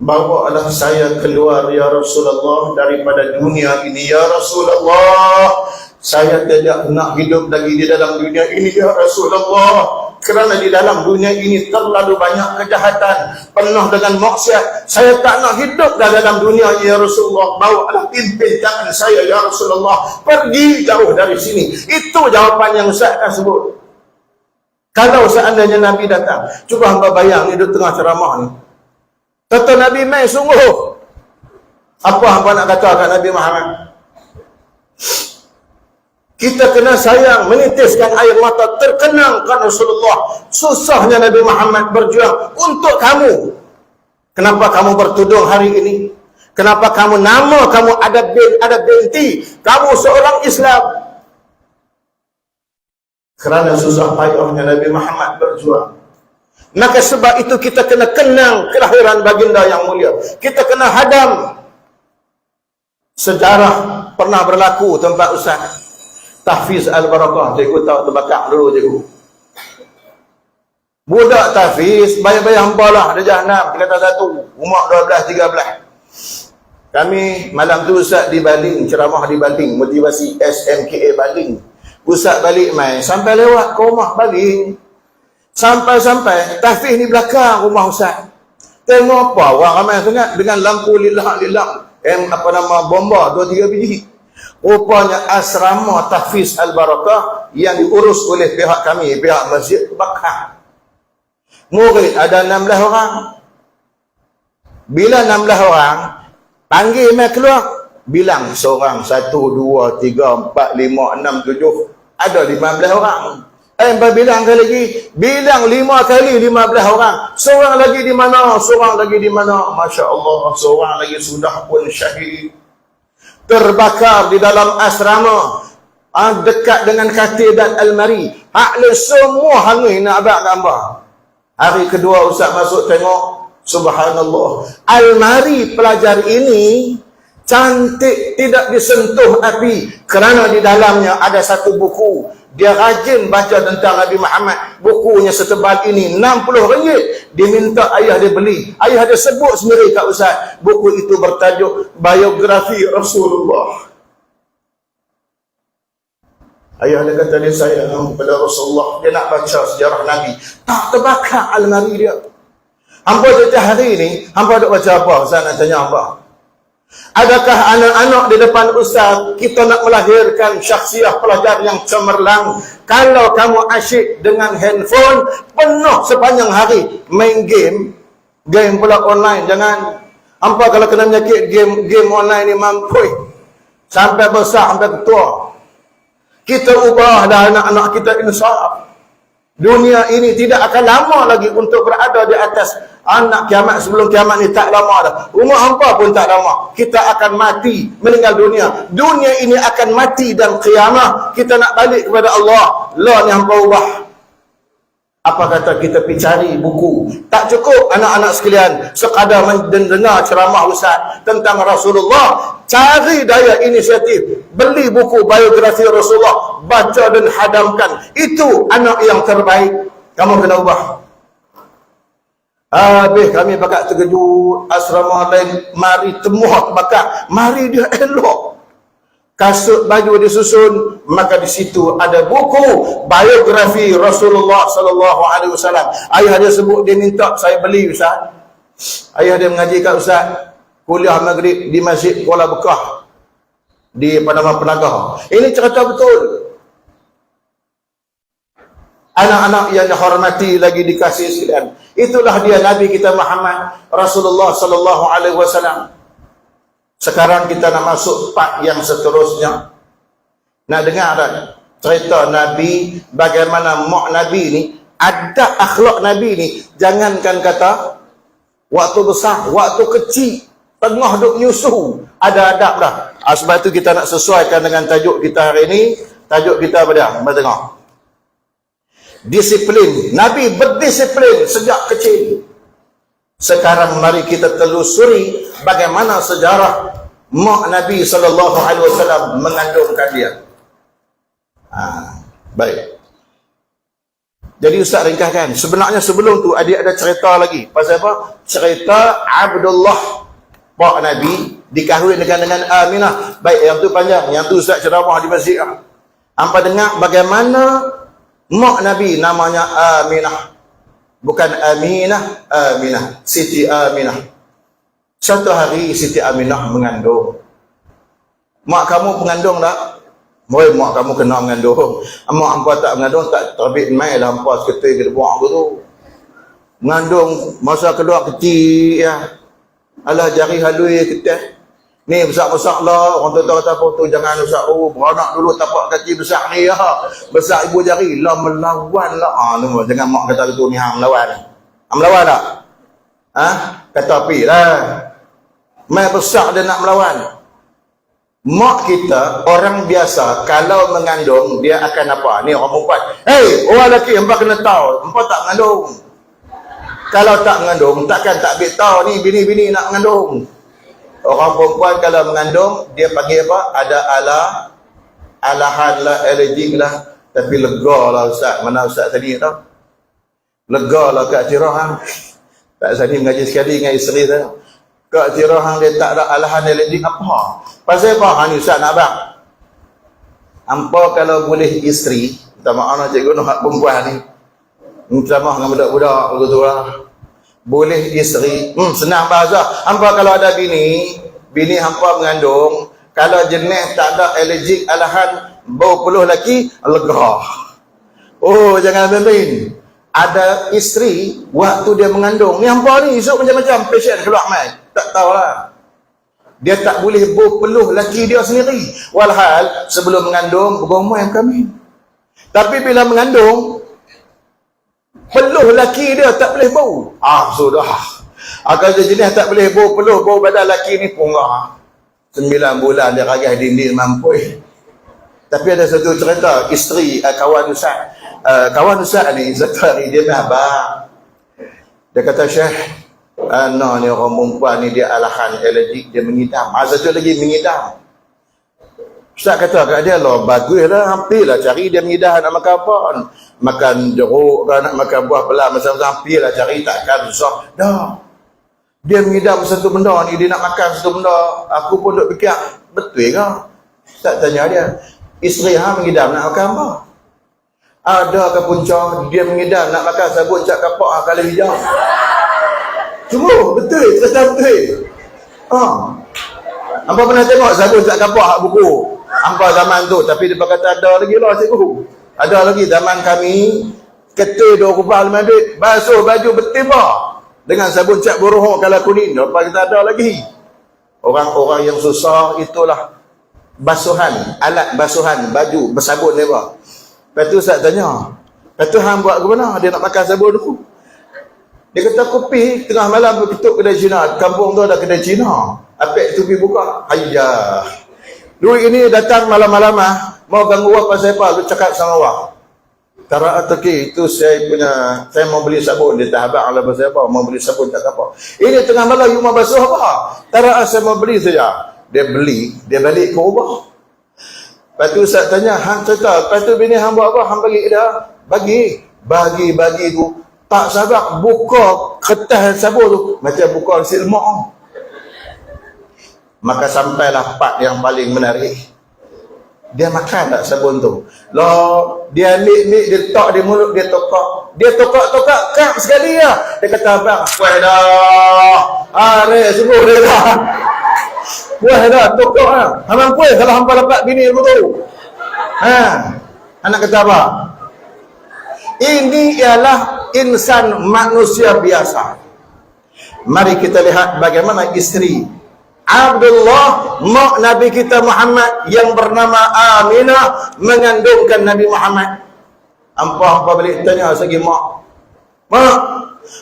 bawalah saya keluar ya Rasulullah daripada dunia ini ya Rasulullah. Saya tidak nak hidup lagi di dalam dunia ini ya Rasulullah, kerana di dalam dunia ini terlalu banyak kejahatan, penuh dengan maksiat. Saya tak nak hidup dalam dunia ini ya Rasulullah. Bawalah pimpin tangan saya ya Rasulullah, pergi jauh dari sini. Itu jawapan yang Ustaz akan sebut. Kalau seandainya Nabi datang, cuba hamba bayang ni, duduk tengah ceramah ni, kata Nabi mai sungguh, apa hamba nak kata kat Nabi Muhammad? Kita kena sayang, menitiskan air mata, terkenangkan Rasulullah. Susahnya Nabi Muhammad berjuang untuk kamu. Kenapa kamu bertudung hari ini? Kenapa kamu nama kamu ada binti? Kamu seorang Islam. Kerana susah payahnya Nabi Muhammad berjuang. Maka sebab itu kita kena kenang kelahiran baginda yang mulia. Kita kena hadam. Sejarah pernah berlaku tempat Ustaz Tahfiz Al-Barakah. Cikgu tahu terbakar dulu cikgu. Budak Tahfiz, bayar-bayar hamba lah, ada jahanam, kata satu, umur 12-13. Kami malam tu Ustaz di Baling, ceramah di Baling, motivasi SMKA Baling. Ustaz balik main, sampai lewat ke rumah Baling. Sampai-sampai, Tahfiz ni belakang rumah Ustaz. Tengok apa, orang ramai sangat dengan lampu lilah-lilah. Bomba 2-3 biji. Rupanya asrama Tahfiz Al-Barakah yang diurus oleh pihak kami, pihak masjid, bakar. Murid ada 16 orang. Bila 16 orang, panggil mai keluar, bilang seorang, 1, 2, 3, 4, 5, 6, 7, ada 15 orang. Bilang kali lagi, bilang 5 kali 15 orang. Seorang lagi di mana? Seorang lagi di mana? Masya Allah, seorang lagi sudah pun syahid. Terbakar di dalam asrama, dekat dengan katil dan almari. Hakle semua hangis nak abang gambar. Hari kedua Ustaz masuk tengok, subhanallah, almari pelajar ini cantik, tidak disentuh api, kerana di dalamnya ada satu buku. Dia rajin baca tentang Nabi Muhammad. Bukunya setebal ini, RM60. Diminta ayah dia beli. Ayah dia sebut sendiri kat Ustaz, buku itu bertajuk Biografi Rasulullah. Ayah dia kata dia sayang kepada Rasulullah, dia nak baca sejarah Nabi. Tak terbakar almari dia. Hampa setiap hari ni, hampa duk baca apa? Ustaz nak tanya hampa, adakah anak-anak di depan Ustaz kita nak melahirkan syakhsiah pelajar yang cemerlang? Kalau kamu asyik dengan handphone, penuh sepanjang hari main game pula online, jangan. Hampa kalau kena menyakit game online ni mampui, sampai besar, sampai ketua. Kita ubah dah anak-anak kita insaf. Dunia ini tidak akan lama lagi untuk berada di atas anak kiamat. Sebelum kiamat ni tak lama dah. Umur hampa pun tak lama. Kita akan mati, meninggal dunia. Dunia ini akan mati dan kiamat. Kita nak balik kepada Allah. Allah ni hampa ubah. Apa kata kita pergi cari buku? Tak cukup anak-anak sekalian sekadar mendengar ceramah Ustaz tentang Rasulullah. Cari daya inisiatif, beli buku biografi Rasulullah, baca dan hadamkan. Itu anak yang terbaik. Kamu kena ubah. Habis kami bakal terkejut, asrama lain mari temuh bakal, mari dia elok. kasut baju disusun, maka di situ ada buku biografi Rasulullah sallallahu alaihi wasallam. Ayah dia sebut, dia minta saya beli Ustaz. Ayah dia mengaji kat Ustaz kuliah maghrib di Masjid Kuala Bekah di Padang Penagah. Ini cerita betul. Anak-anak yang dihormati lagi dikasihi sekalian, itulah dia Nabi kita Muhammad Rasulullah sallallahu alaihi wasallam. Sekarang kita nak masuk part yang seterusnya. Nak dengar tak cerita Nabi, bagaimana mak Nabi ni, ada akhlak Nabi ni. Jangankan kata waktu besar, waktu kecil, tengah duk nyusu, ada adab dah. Sebab tu kita nak sesuaikan dengan tajuk kita hari ini. Tajuk kita apa dia? Mari tengok. Disiplin. Nabi berdisiplin sejak kecil. Sekarang mari kita telusuri bagaimana sejarah mak Nabi sallallahu alaihi wasallam mengandungkan dia. Baik. Jadi Ustaz ringkaskan. Sebenarnya sebelum tu ada cerita lagi. Pasal apa? Cerita Abdullah pak Nabi dikahwin dengan Aminah. Baik, yang tu panjang. Yang tu Ustaz ceramah di masjid. Hampa dengar bagaimana mak Nabi namanya Aminah. Bukan Aminah, Aminah. Siti Aminah. Satu hari Siti Aminah mengandung. Mak kamu pengandung tak? Boy, mak kamu kena mengandung. Mak hampa tak mengandung, tak terbit main lah hampa seketul ke buang tu. Mengandung masa kedua kecil ya. Alah jari halui ketah. Ni besar-besar lah. Orang tua kata apa tu, jangan usah. Oh, beranak dulu tapak kaki besar ni ya. Besar ibu jari. Lah melawan lah. Jangan mak kata tu ni hang melawan. Hang melawan tak? Kata api lah. Mai besar dia nak melawan. Mak kita, orang biasa, kalau mengandung, dia akan apa? Ni orang perempuan. Hei, orang lelaki, hampa kena tahu. Hampa tak mengandung. Kalau tak mengandung, takkan tak ambil tahu ni bini-bini nak mengandung. Orang perempuan kalau mengandung, dia panggil apa? Ada alahan lah, alergik lah. Tapi lega lah Ustaz. Mana Ustaz tadi tahu? Lega lah Kak Tirah. Tak tadi mengaji sekali dengan isteri saya. Kak Tirah dia tak ada alahan alergik apa? Pasal apa? Ni Ustaz nak abang. Hampa kalau boleh isteri, minta maaf lah cikgu nak perempuan ni. Minta maaf dengan budak-budak begitu lah. Boleh isteri, senang bahasa. Hampa kalau ada bini hampa mengandung, kalau jenis tak ada alergik alahan bau peluh laki, lega. Oh, jangan main-main. Ada isteri waktu dia mengandung, ni hampa ni esok macam-macam pasien keluar mai. Tak tahulah. Dia tak boleh bau peluh laki dia sendiri. Walhal sebelum mengandung bergomel dengan kami. Tapi bila mengandung, peluh laki dia tak boleh bau. Sudah. Kalau dia jenis tak boleh bau peluh, bau badan laki ni punggah. 9 bulan dia ragah dinding mampui. Tapi ada satu cerita, isteri kawan Ustaz. Kawan Ustaz ni, satu hari dia nak abang. Dia kata, Syekh, ni orang perempuan ni dia alahan alergik, dia mengidam. Satu lagi mengidam. Ustaz kata kat dia lah, baguslah, hampirlah cari dia mengidam nak makan apa. Makan jeruk ke, nak makan buah pelat, macam-macam, hampirlah cari, takkan susah. Dah. Dia mengidam satu benda ni, dia nak makan satu benda. Aku pun duk fikir, betul ke? Tak tanya dia, isteri hang mengidam nak makan apa? Ada ke punca dia mengidam nak makan sabun cat kapak kalau hijau. Cuma betul, cerita betul. Hampa pernah tengok sabun cat kapak hak buku? Hampa zaman tu, tapi dia kata ada lagi lah cikgu. Ada lagi zaman kami, ketul 2 rupiah 5 duit, basuh baju bertimbang dengan sabun cat buruh kalau kuning. Lepas kita ada lagi. Orang-orang yang susah itulah basuhan, alat basuhan baju bersabun ni apa. Lepas tu Ustaz tanya, lepas tu hang buat ke mana? Dia nak makan sabun dulu. Dia kata aku pergi tengah malam berketuk kedai Cina. Kampung tu ada kedai Cina. Apek tu pergi buka. Ayah. Duit ini datang malam-malam mau ganggu awak pasal apa? Lu cakap sama awak. Tara ataki itu saya mau beli sabun. Dia tak habaq lah pasal apa? Mau beli sabun tak apa. Ini tengah malam you mau basuh apa? Tara saya mau beli saja. Dia beli, dia balik ke rumah. Lepas tu Ustaz tanya, hang cerita, lepas tu bini hang buat apa? Hang bagi dia? Bagi tu. Tak sabar buka kertas sabun tu macam buka nasi lemak. Maka sampailah part yang paling menarik. Dia makan tak sabun tu? Loh, dia ambil, dia letak di mulut, dia tokak. Dia tokak-tokak, kap sekali lah. Dia kata, abang, puas dah. Sungguh dia dah. Puas dah, tokak lah. Abang puas kalau hampa dapat bini ilmu tu. Anak kata apa? Ini ialah insan manusia biasa. Mari kita lihat bagaimana isteri Abdullah, mak Nabi kita Muhammad yang bernama Aminah mengandungkan Nabi Muhammad. Hampa balik tanya segi mak. Mak,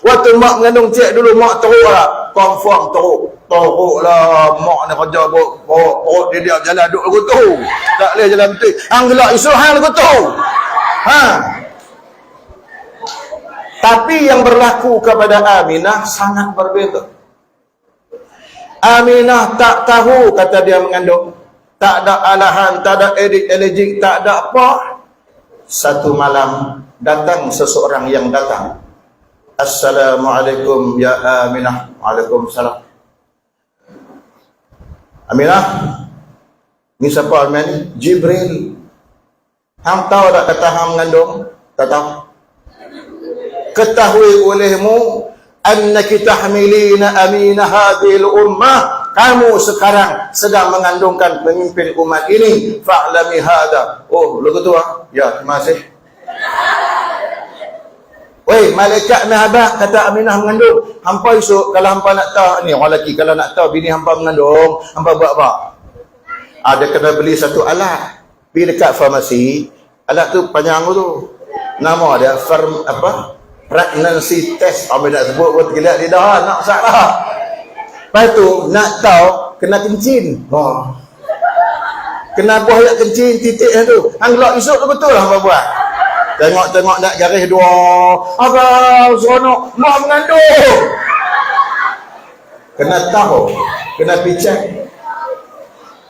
waktu mak mengandung cik dulu, mak teruk lah. Confirm teruk lah. Mak ni kerja perut dia diam jalan duduk lagu tu. Tak boleh jalan betul. Hang gelak isu hang lagu tu. Tapi yang berlaku kepada Aminah sangat berbeza. Aminah tak tahu kata dia mengandung. Tak ada alahan, tak ada allergic, tak ada apa. Satu malam datang seseorang yang datang. Assalamualaikum ya Aminah. Waalaikumsalam. Aminah, ni siapa Aminah ni? Jibril. Hang tahu tak kata hang mengandung? Tak tahu. Ketahui olehmu annaki tahmilina Aminah hadhil ummah, kamu sekarang sedang mengandungkan pemimpin umat ini. Fa'lami hadha. Oh, lagu tu ya, terima kasih. Weh, malaikat mahabah kata Aminah mengandung. Hampa esok kalau hampa nak tahu, ni orang lelaki kalau nak tahu bini hampa mengandung, hampa buat apa? Dia kena beli satu alat. Pergi dekat farmasi, alat tu panjang tu. Nama dia pregnancy test. Apa nak sebut pun tergeliat lidah, nak salah. Lepas tu nak tahu kena kencing. Kena buah ayat kencing titik tu. Hang gelak esok tu betul lah apa buat. Tengok nak garis dua. Abang seronok mak mengandung. Kena tahu, kena picek.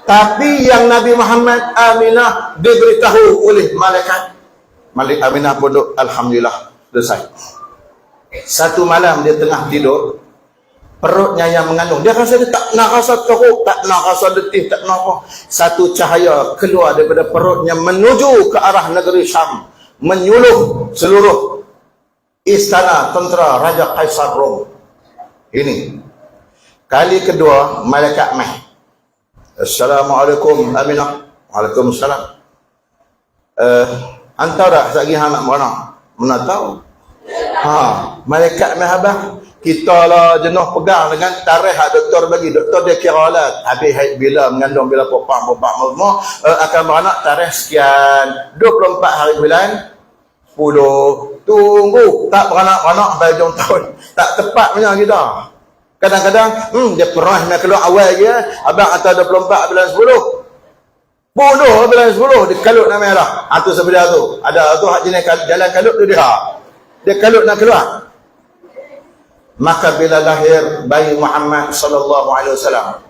Tapi yang Nabi Muhammad Aminah diberitahu oleh malaikat. Aminah pun duduk, alhamdulillah, selesai. Satu malam dia tengah tidur, perutnya yang mengandung, dia rasa dia tak nak rasa teruk, tak nak rasa letih, tak nak apa. Satu cahaya keluar daripada perutnya menuju ke arah negeri Syam, menyuluh seluruh istana tentera Raja Kaisar Rom. Ini kali kedua malaikat mai. Assalamualaikum Aminah. Waalaikumsalam. Hantar dah lagi hang nak mana tahu. Malaikat mahabah. Kita lah jenuh pegang dengan tarikh doktor bagi. Doktor dia kira lah habis haid bila, mengandung bila, popak semua akan beranak tarikh sekian, 24 hari bulan 10. Tunggu tak beranak-beranak sampai hujung tahun. Tak tepat punya kita. Kadang-kadang dia pernah nak keluar awal je, abang atau 24 bulan 10. Bodoh bulan 10 dia kalut nak merah. Tu sebelah tu. Ada tu hak jenis jalan kalut tu dia. Dia kalut nak keluar. Maka bila lahir bayi Muhammad sallallahu alaihi wasallam,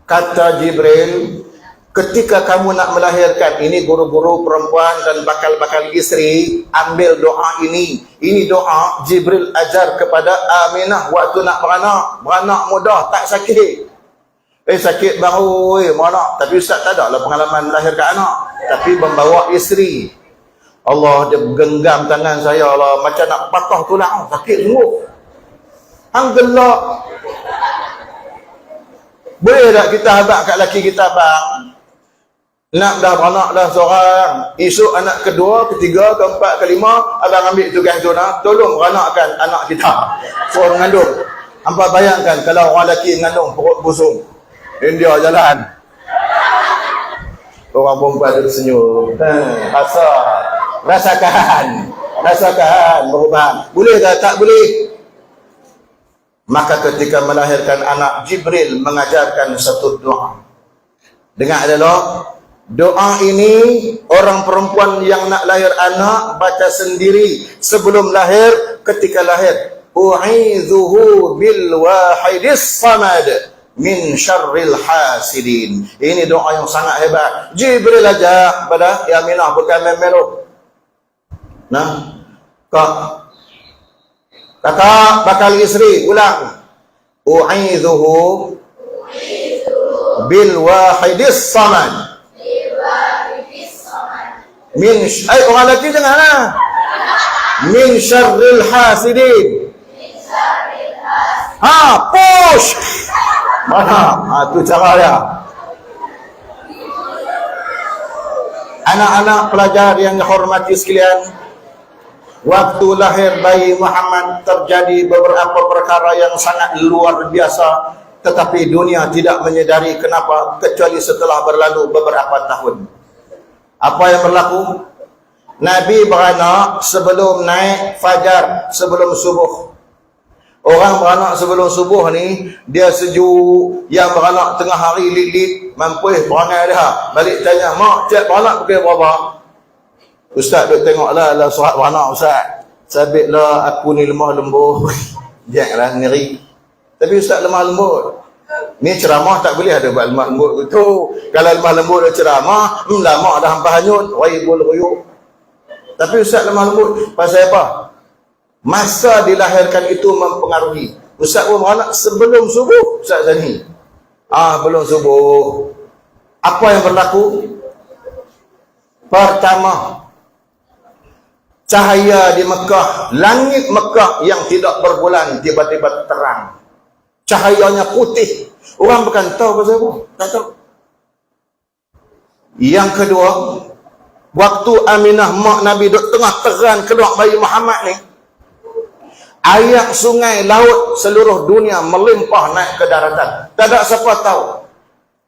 kata Jibril, ketika kamu nak melahirkan, ini guru-guru perempuan dan bakal-bakal isteri, ambil doa ini. Ini doa Jibril ajar kepada Aminah waktu nak beranak mudah, tak sakit. Sakit baru beranak, tapi ustaz tak ada lah pengalaman melahirkan anak, tapi membawa isteri. Allah, dia genggam tangan saya lah macam nak patah tulang, sakit sungguh. Hang gelak. Boleh tak kita habaq kat laki kita, bang? Nak dah beranak dah seorang, esok anak kedua, ketiga, keempat, kelima, abang ambil tugas tu nak tolong beranakkan anak kita. Suruh mengandung. Hampa bayangkan kalau orang lelaki mengandung perut busung, India jalan. Orang perempuan tu senyum. Rasakan berubah. Boleh tak boleh? Maka ketika melahirkan anak, Jibril mengajarkan satu doa. Dengar adalah doa ini orang perempuan yang nak lahir anak baca sendiri sebelum lahir, ketika lahir. U'idzuhu bil wahidis samad min syarril hasidin. Ini doa yang sangat hebat. Jibril aja pada Aminah, bukan memelo. Nah, kakak bakal isteri ulang. U'idzuhu bil wahidis samad Orang lelaki janganlah. Min syarril hasidin. Push. Mana? Tu cara dia. Anak-anak pelajar yang dihormati sekalian, waktu lahir bayi Muhammad terjadi beberapa perkara yang sangat luar biasa, tetapi dunia tidak menyedari kenapa kecuali setelah berlalu beberapa tahun. Apa yang berlaku? Nabi beranak sebelum naik fajar, sebelum subuh. Orang beranak sebelum subuh ni, dia sejuk. Yang beranak tengah hari lit-lit, mampuih perangai dia. Balik tanya, mak, cik beranak pukul berapa? Ustaz duk tengoklah surat beranak Ustaz. Sabitlah aku ni lemah lembut. Janganlah ngeri. Tapi Ustaz lemah lembut. Ni ceramah tak boleh ada buat lemah lembut gitu. Kalau lemah lembut ada ceramah, lama dah hampa hanyut, waibul ruyuk. Tapi Ustaz lemah lembut, pasal apa? Masa dilahirkan itu mempengaruhi. Ustaz pun beranak sebelum subuh, Ustaz Zani. Belum subuh. Apa yang berlaku? Pertama, cahaya di Mekah, langit Mekah yang tidak berbulan tiba-tiba terang. Cahayanya putih. Orang bukan tahu pasal apa. Tak tahu. Yang kedua, waktu Aminah mak Nabi duk tengah teran keluar bayi Muhammad ni, air sungai, laut seluruh dunia melimpah naik ke daratan. Tak ada siapa tahu.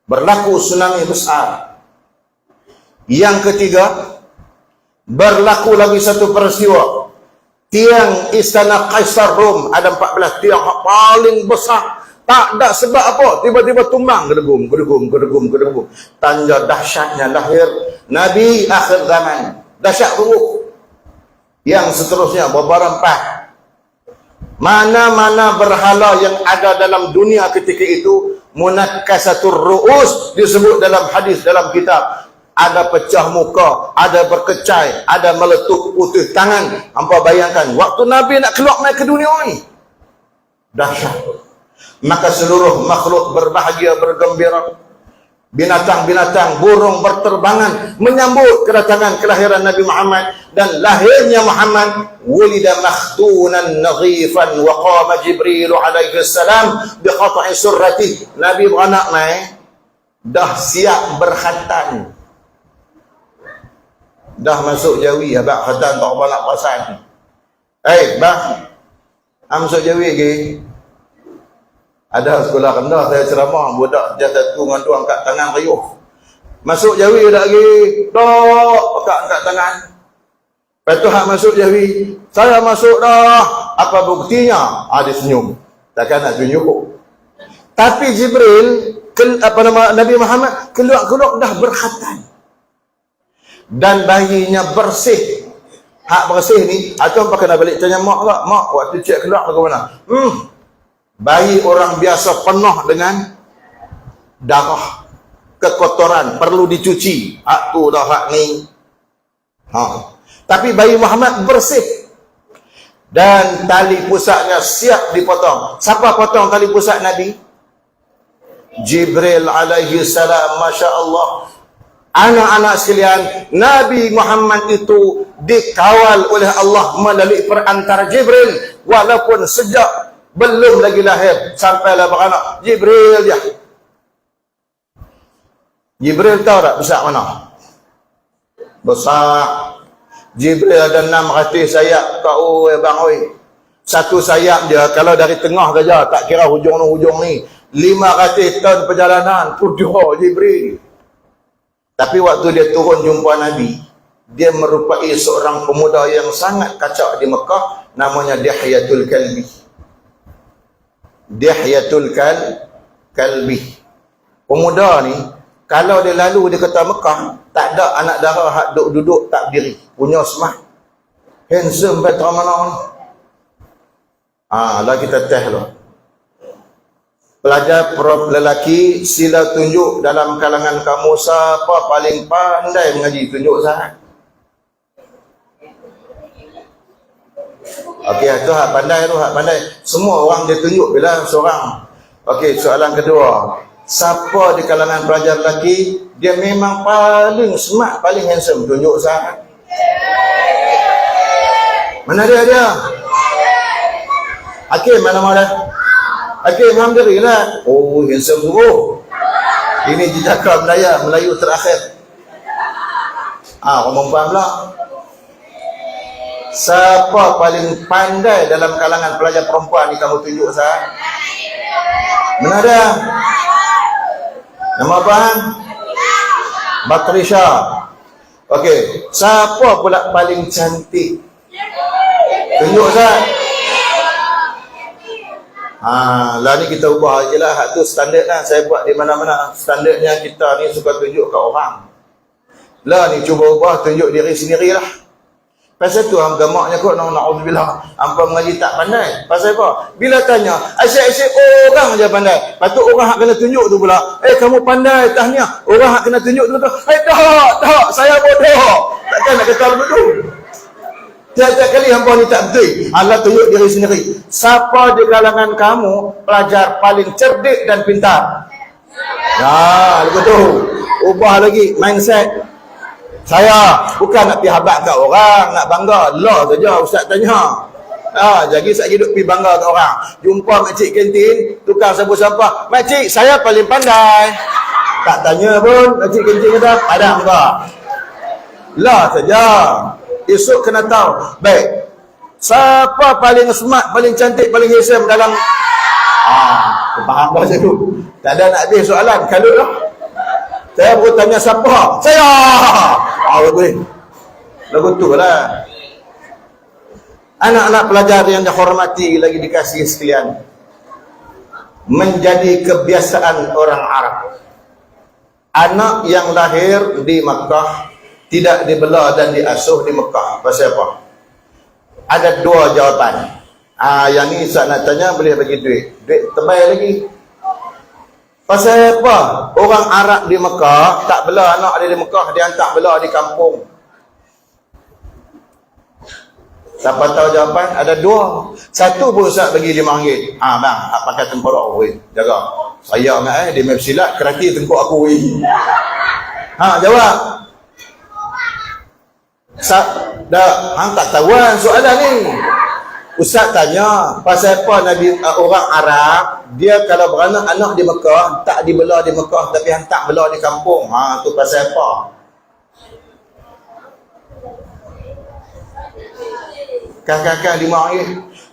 Berlaku tsunami besar. Yang ketiga, berlaku lagi satu peristiwa. Tiang istana Kaisar Rom, ada 14 tiang paling besar. Tak ada sebab apa, tiba-tiba tumbang, gedegum. Tanda dahsyatnya lahir Nabi akhir zaman. Dahsyat buruk. Yang seterusnya berbarempat. Mana-mana berhala yang ada dalam dunia ketika itu, munakkasatur ru'us, disebut dalam hadis, dalam kitab. Ada pecah muka, ada berkecai, ada meletup putih tangan. Hampa bayangkan, waktu Nabi nak keluar naik ke dunia ni, dahsyat. Maka seluruh makhluk berbahagia, bergembira. Binatang-binatang, burung berterbangan menyambut kedatangan kelahiran Nabi Muhammad. Dan lahirnya Muhammad, wulida makhtunan nadhifan wa qama Jibril alaihi salam bi qata'i surrati. Nabi beranak naik, dah siap berkhatan. Dah masuk Jawi, abang khatan tak apa nak perasan. Bang, masuk Jawi lagi. Ada sekolah rendah saya ceramah, budak dia satu dengan dua angkat tangan riuh. Masuk Jawi dah lagi. Tok, angkat tangan. Lepas tu hak masuk Jawi, saya masuk dah. Apa buktinya? Dia senyum. Takkan nak tunjuk. Tapi Jibril, Nabi Muhammad keluar dah berkhatan. Dan bayinya bersih. Hak bersih ni, atau pakai nak balik tanya mak tak? Mak, waktu cik keluar ke mana? Bayi orang biasa penuh dengan darah, kekotoran, perlu dicuci. Hak tu dah hak ni. Tapi bayi Muhammad bersih. Dan tali pusatnya siap dipotong. Siapa potong tali pusat Nabi? Jibril alaihi salam. Masya Allah. Anak-anak sekalian, Nabi Muhammad itu dikawal oleh Allah melalui perantara Jibril. Walaupun sejak belum lagi lahir, sampailah beranak, Jibril je. Jibril tahu tak besar mana? Besar. Jibril ada 600 sayap. Tahu bang oi. Satu sayap dia, kalau dari tengah saja, tak kira hujung ni hujung ni, 500 tahun perjalanan. Putra Jibril. Tapi waktu dia turun jumpa Nabi, dia merupai seorang pemuda yang sangat kacak di Mekah, namanya Dihyatul Kalbi. Dihyatul Kalbi. Pemuda ni, kalau dia lalu di kota Mekah, tak ada anak dara hak duduk tak berdiri. Punya smart. Handsome betul mana ni. Lah kita test lah. Pelajar lelaki, sila tunjuk dalam kalangan kamu siapa paling pandai mengaji. Tunjuk saya. Okey, itu hak pandai tu, hak pandai. Semua orang dia tunjuk bila seorang. Okey, soalan kedua. Siapa di kalangan pelajar lelaki Dia memang paling smart, paling handsome. Tunjuk Ustaz. Mana dia? Hakim mana? Hakim Alhamdulillah. Oh, handsome sungguh. Ini jejaka Melayu terakhir. Orang faham pula. Siapa paling pandai dalam kalangan pelajar perempuan ni, kamu tunjuk Ustaz? Mana dia? Nama apa? Batrisha. Okey, siapa pula paling cantik? Tunjuk Ustaz. Lah ni kita ubah je lah. Hak tu standard lah. Saya buat di mana-mana. Standardnya kita ni suka tunjuk kat orang. Lah ni cuba ubah, tunjuk diri sendiri lah. Pasal tu hang gamaknya kot, na'udzubillah, hampa mengaji tak pandai. Pasal apa? Bila tanya, asyik-asyik orang je pandai. Patut orang hak kena tunjuk tu pula, kamu pandai, tahniah. Orang hak kena tunjuk tu, tak, saya bodoh. Takkan nak kata betul. Tiap-tiap kali hampa ni tak betul. Allah tunjuk diri sendiri. Siapa di kalangan kamu pelajar paling cerdik dan pintar? Betul. Ubah lagi mindset. Saya bukan nak pergi habaq kat orang, nak bangga. Allah saja ustaz tanya. Jadi saya duduk pergi bangga kat orang. Jumpa makcik kantin, tukang sampah-sampah. Makcik, saya paling pandai. Tak tanya pun, makcik kantin kata, padam ke? Allah saja. Esok kena tahu. Baik. Siapa paling smart, paling cantik, paling handsome dalam... faham bahasa tu. Tak ada nak habis soalan. Kalut lah. Saya baru tanya siapa? Saya! Lagu tu lah. Anak-anak pelajar yang dihormati lagi dikasihi sekalian, menjadi kebiasaan orang Arab. Anak yang lahir di Makkah tidak dibela dan diasuh di Makkah. Pasal apa? Ada dua jawapan. Yang ni Ustaz nak tanya, boleh bagi duit. Duit terbaik lagi. Pasal apa? Orang Arab di Mekah tak bela anak dia di Mekah, dia hantar bela di kampung. Siapa tahu jawapan? Ada dua. Satu pun Ustaz bagi RM5. Bang, pakai tempuruk aku. Jaga. Saya ingat dia main silat, keraki tengkuk aku. Jawab. Hang tak tahu soalan ni. Ustaz tanya, pasal apa Nabi orang Arab, dia kalau beranak anak di Mekah, tak dibela di Mekah, tapi hantar bela di kampung. Tu pasal apa? Kakak-kakak RM5.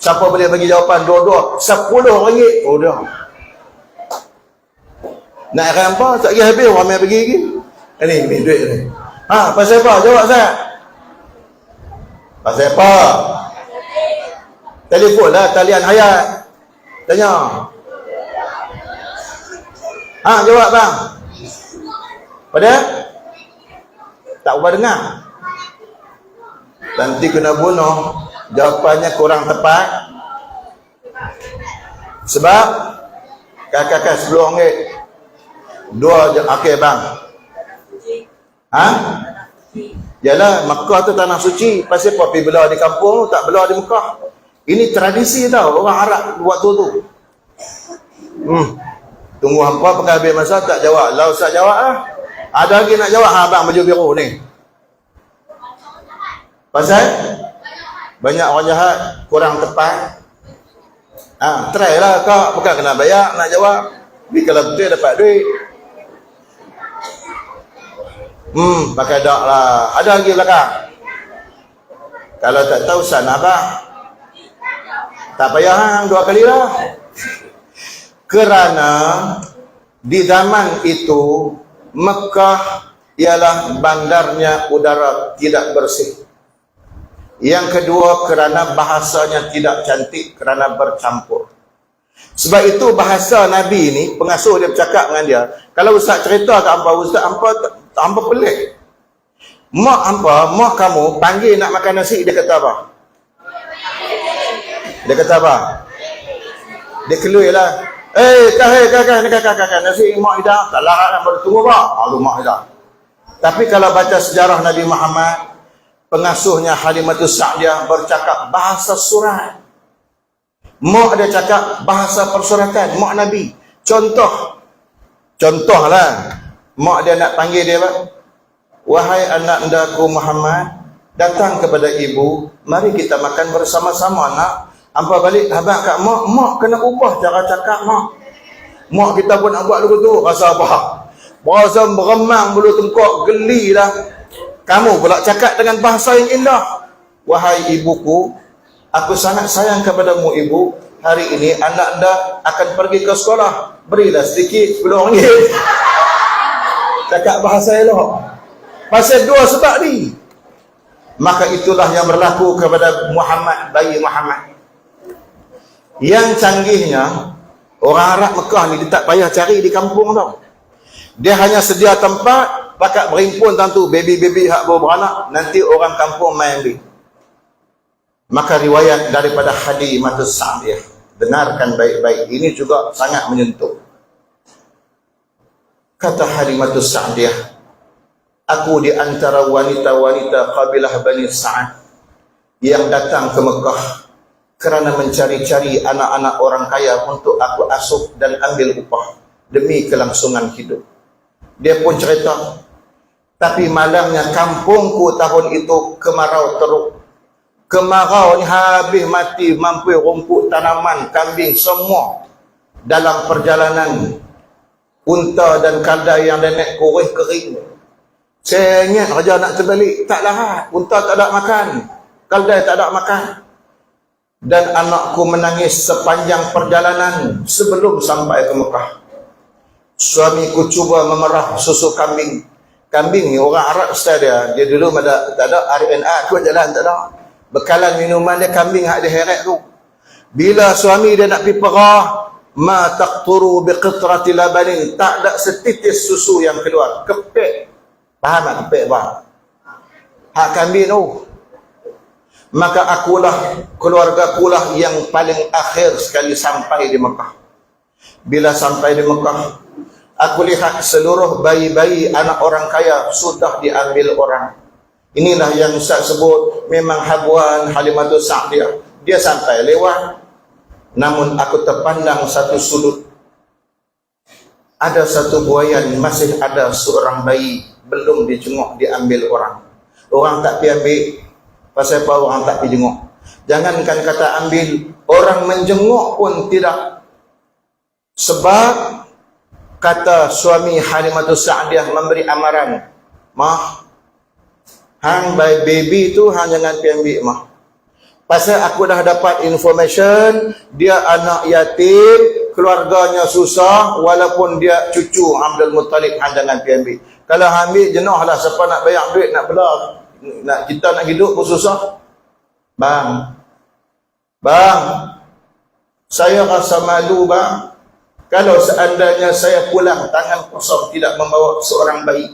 Siapa boleh bagi jawapan? Dua-dua. RM10. Oh dah. Nak ikan apa? Tak kira habis, ramai bagi lagi. Ni duit ni. Pasal apa? Jawab Ustaz. Pasal apa? Telefon lah, talian hayat. Tanya. Jawab bang. Pada? Tak ubah dengar. Nanti kena bunuh. Jawapannya kurang tepat. Sebab kakak-kakak RM10. Dua je. Okey bang. Yalah, Mekah tu tanah suci. Pasal apa pergi bela di kampung, tak bela di Mekah. Ini tradisi tau orang Arab waktu tu. Tunggu hampa pakai habis masa tak jawab. Lah Ustaz jawab lah. Ada lagi nak jawab? Abang baju biru ni. Pasal banyak orang jahat, kurang tepat. Try lah kak. Bukan kena bayar nak jawab. Tapi kalau betul dapat duit. Pakai dak lah. Ada lagi belakang? Kalau tak tahu sana abang. Tak payah dua kali lah. Kerana di zaman itu Mekah ialah bandarnya udara tidak bersih. Yang kedua kerana bahasanya tidak cantik, kerana bercampur. Sebab itu bahasa Nabi ni, pengasuh dia bercakap dengan dia. Kalau Ustaz cerita kat hampa, Ustaz hampa pelik. Mak kamu panggil nak makan nasi, dia kata apa? Dia kata apa? Dia keluar lah. Kakak, nasi mak Ida. Tak larat nak baru tunggu apa? Mak Ida. Tapi kalau baca sejarah Nabi Muhammad, pengasuhnya Halimatus Sa'diyah bercakap bahasa surat. Mak dia cakap bahasa persuratan. Mak Nabi. Contoh lah. Mak dia nak panggil dia apa? Wahai anak andaku Muhammad, datang kepada ibu, mari kita makan bersama-sama nak. Hampa balik habaq kat mak kena ubah cara cakap mak. Mak kita pun nak buat dulu tu, rasa apa? Rasa beremang bulu tengkok, geli lah. Kamu pula cakap dengan bahasa yang indah. Wahai ibuku, aku sangat sayang kepadamu ibu. Hari ini anak anda akan pergi ke sekolah. Berilah sedikit RM10. Cakap bahasa elok. Pasal dua sebab ni. Maka itulah yang berlaku kepada Muhammad, bayi Muhammad. Yang canggihnya, orang Arab Mekah ni dia tak payah cari di kampung tau. Dia hanya sedia tempat, pakat berimpun tentu baby-baby hak baru beranak, nanti orang kampung main ambil. Maka riwayat daripada Halimatus Sa'diyah, dengarkan baik-baik, ini juga sangat menyentuh. Kata Halimatus Sa'diyah, aku di antara wanita-wanita kabilah Bani Sa'ad yang datang ke Mekah kerana mencari-cari anak-anak orang kaya untuk aku asuh dan ambil upah demi kelangsungan hidup. Dia pun cerita, tapi malangnya kampungku tahun itu kemarau teruk. Kemarau ni habis mati, mampu rumput, tanaman, kambing, semua. Dalam perjalanan, unta dan kaldai yang dia naik kurih kering. Saya ingat raja nak terbalik, tak lahat. Unta tak ada makan, kaldai tak ada makan. Dan anakku menangis sepanjang perjalanan sebelum sampai ke Mekah. Suamiku cuba memerah susu kambing. Kambing ni orang Arab style dia dulu tak ada RNA kot jalan, tak ada. Bekalan minuman dia kambing hak dia heret tu. Bila suami dia nak pergi perah, ma taqturu biqitrati labanin, tak ada setitis susu yang keluar, kepek. Faham tak kepek bah? Hak kambing tu. Maka akulah, keluarga akulah yang paling akhir sekali sampai di Mekah. Bila sampai di Mekah, aku lihat seluruh bayi-bayi anak orang kaya sudah diambil orang. Inilah yang Ustaz sebut memang habuan Halimatus Sa'diyah. Dia sampai lewat, namun aku terpandang satu sudut. Ada satu buayan, masih ada seorang bayi belum dijenguk, diambil orang. Orang tak pergi ambil. Pasal apa orang tak pergi jenguk? Jangankan kata ambil, orang menjenguk pun tidak. Sebab kata suami Halimatus Sa'diyah memberi amaran, mah, hang baby tu hang jangan pergi ambil mah. Pasal aku dah dapat information, dia anak yatim, keluarganya susah, walaupun dia cucu Abdul Muttalib, hang jangan pergi ambil. Kalau ambil jenuh lah, siapa nak bayar duit, nak belah, kita nak hidup pun susah. Bang, saya rasa malu bang. Kalau seandainya saya pulang tangan kosong tidak membawa seorang bayi,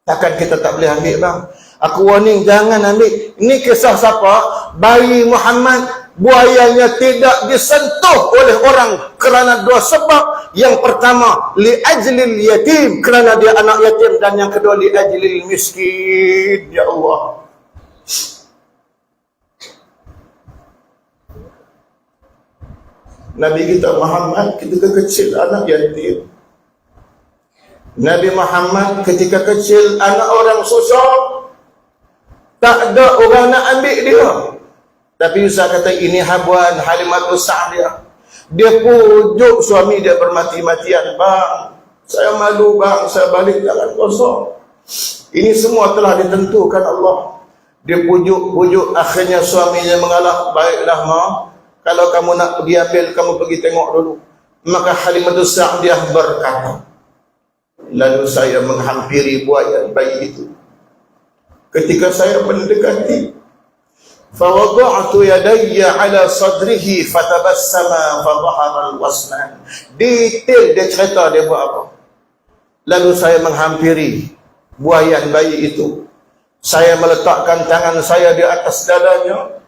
takkan kita tak boleh ambil bang? Aku warning, jangan ambil. Ini kisah siapa? Bayi Muhammad, buayanya tidak disentuh oleh orang kerana dua sebab. Yang pertama, li'ajlil yatim, kerana dia anak yatim. Dan yang kedua, li'ajlil miskin. Ya Allah. Nabi kita Muhammad ketika kecil anak yatim. Nabi Muhammad ketika kecil anak orang susah, tak ada orang nak ambil dia. Tapi Ustaz kata ini habuan Halimatus Sa'diyah. Dia pujuk suami dia bermati-matian, bang, saya malu bang, saya balik tangan kosong. Ini semua telah ditentukan Allah. Dia pujuk, akhirnya suaminya mengalah, baiklah ma, kalau kamu nak pergi ambil, kamu pergi tengok dulu. Maka Halimatus Sa'diyah berkata, lalu saya menghampiri buaya bayi itu. Ketika saya mendekati, fawada'tu yadayya ala sadrihi fatabassama fadhahara alwasnan. Detail dia cerita dia buat apa. Lalu saya menghampiri buayan bayi itu. Saya meletakkan tangan saya di atas dadanya,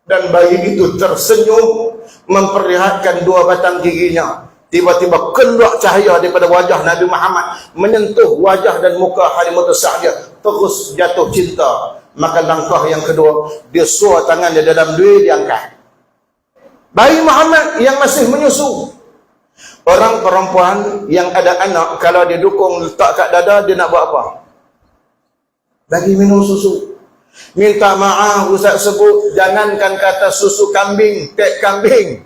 dan bayi itu tersenyum memperlihatkan dua batang giginya. Tiba-tiba keluar cahaya daripada wajah Nabi Muhammad, menyentuh wajah dan muka Halimatus Sa'diyah, terus jatuh cinta. Maka langkah yang kedua, dia suar tangan dia dalam duit, dia angkat. Bayi Muhammad yang masih menyusu. Orang perempuan yang ada anak, kalau dia dukung letak kat dada, dia nak buat apa? Bagi minum susu. Minta maaf Ustaz sebut, jangankan kata susu kambing, tek kambing.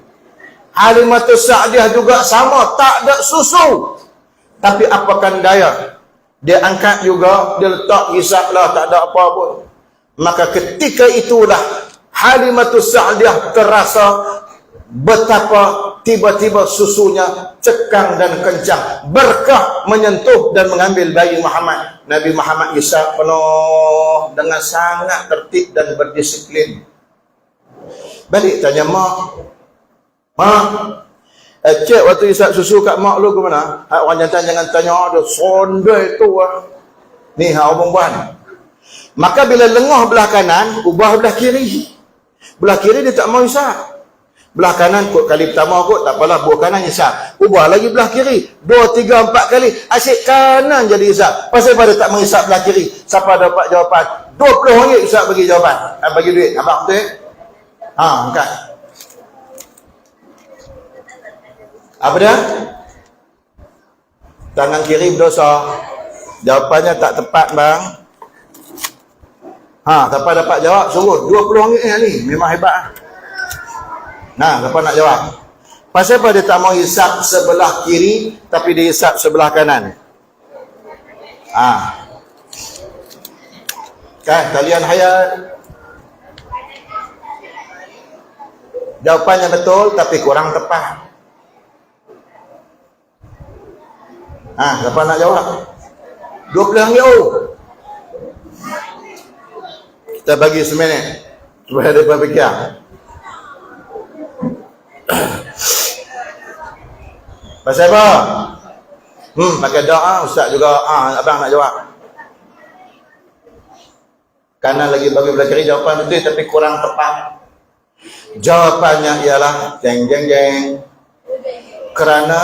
Halimatus Sa'diyah juga sama, tak ada susu. Tapi apakan daya, dia angkat juga, dia letak hisaplah, tak ada apa pun. Maka ketika itulah Halimatus Sa'diyah terasa betapa tiba-tiba susunya cekang dan kencang, berkah menyentuh dan mengambil bayi Muhammad. Nabi Muhammad hisap penuh dengan sangat tertib dan berdisiplin. Balik tanya mak, cik waktu hisap susu kat mak lu ke mana? Orang jangan tanya, ada sonda itu ni perempuan. Maka bila lengah belah kanan, ubah belah kiri. Belah kiri dia tak mau hisap. Belah kanan kot kali pertama kot, tak apalah, buah kanan hisap. Ubah lagi belah kiri, 2, 3, 4 kali, asyik kanan jadi hisap. Pasal pada tak menghisap belah kiri. Siapa dapat jawapan? RM20 hisap bagi jawapan. Bagi duit. Abang betul? Angkat. Apa dia? Tangan kiri berdosa. Jawapannya tak tepat bang. Siapa dapat jawab? Sungguh RM20 ni memang hebat. Nah, siapa nak jawab? Pasal apa dia tak mau hisap sebelah kiri, tapi dia hisap sebelah kanan? Kan, talian hayat. Jawapannya betul, tapi kurang tepat. Siapa nak jawab? RM20. Kita bagi seminit supaya dia berfikir. Pasal apa? Pakai doa, ustaz juga. Abang nak jawab. Kanan lagi bagi belah kiri, jawapan betul tapi kurang tepat. Jawapannya ialah jeng jeng jeng. Kerana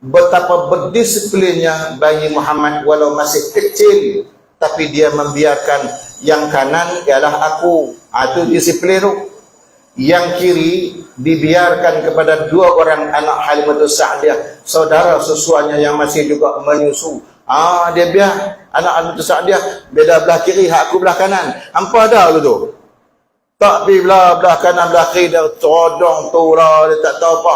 betapa berdisiplinnya bayi Muhammad walau masih kecil, tapi dia membiarkan yang kanan ialah aku. Itu disiplin tu. Yang kiri dibiarkan kepada 2 orang anak Halimatus Sa'diyah, saudara susuannya yang masih juga menyusu. Dia biar anak Halimatus Sa'diyah beda belah kiri, hak aku belah kanan. Hampa dah tu. Tak pergi belah kanan belah kiri, dia todong tu lah, dia tak tahu apa.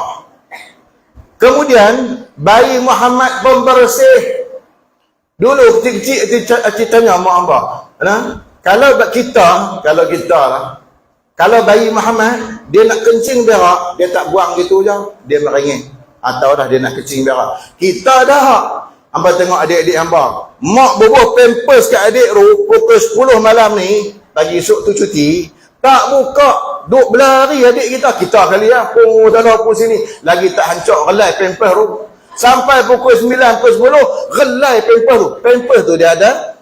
Kemudian bayi Muhammad pembersih. Dulu kecil-kecil cik tanya mak hamba, kalau kita lah, kalau bayi Muhammad, dia nak kencing berak, dia tak buang gitu je. Dia meringit. Atau dah dia nak kencing berak. Kita dah. Hamba tengok adik-adik hamba. Mak bubuh pampers kat adik pukul 10 malam ni, pagi esok tu cuti, tak buka. Duk berlari adik kita. Kita kali lah. Pun sana pun sini. Lagi tak hancur relai pampers tu. Sampai pukul 9, pukul 10, relai pampers tu. Pampers tu dia ada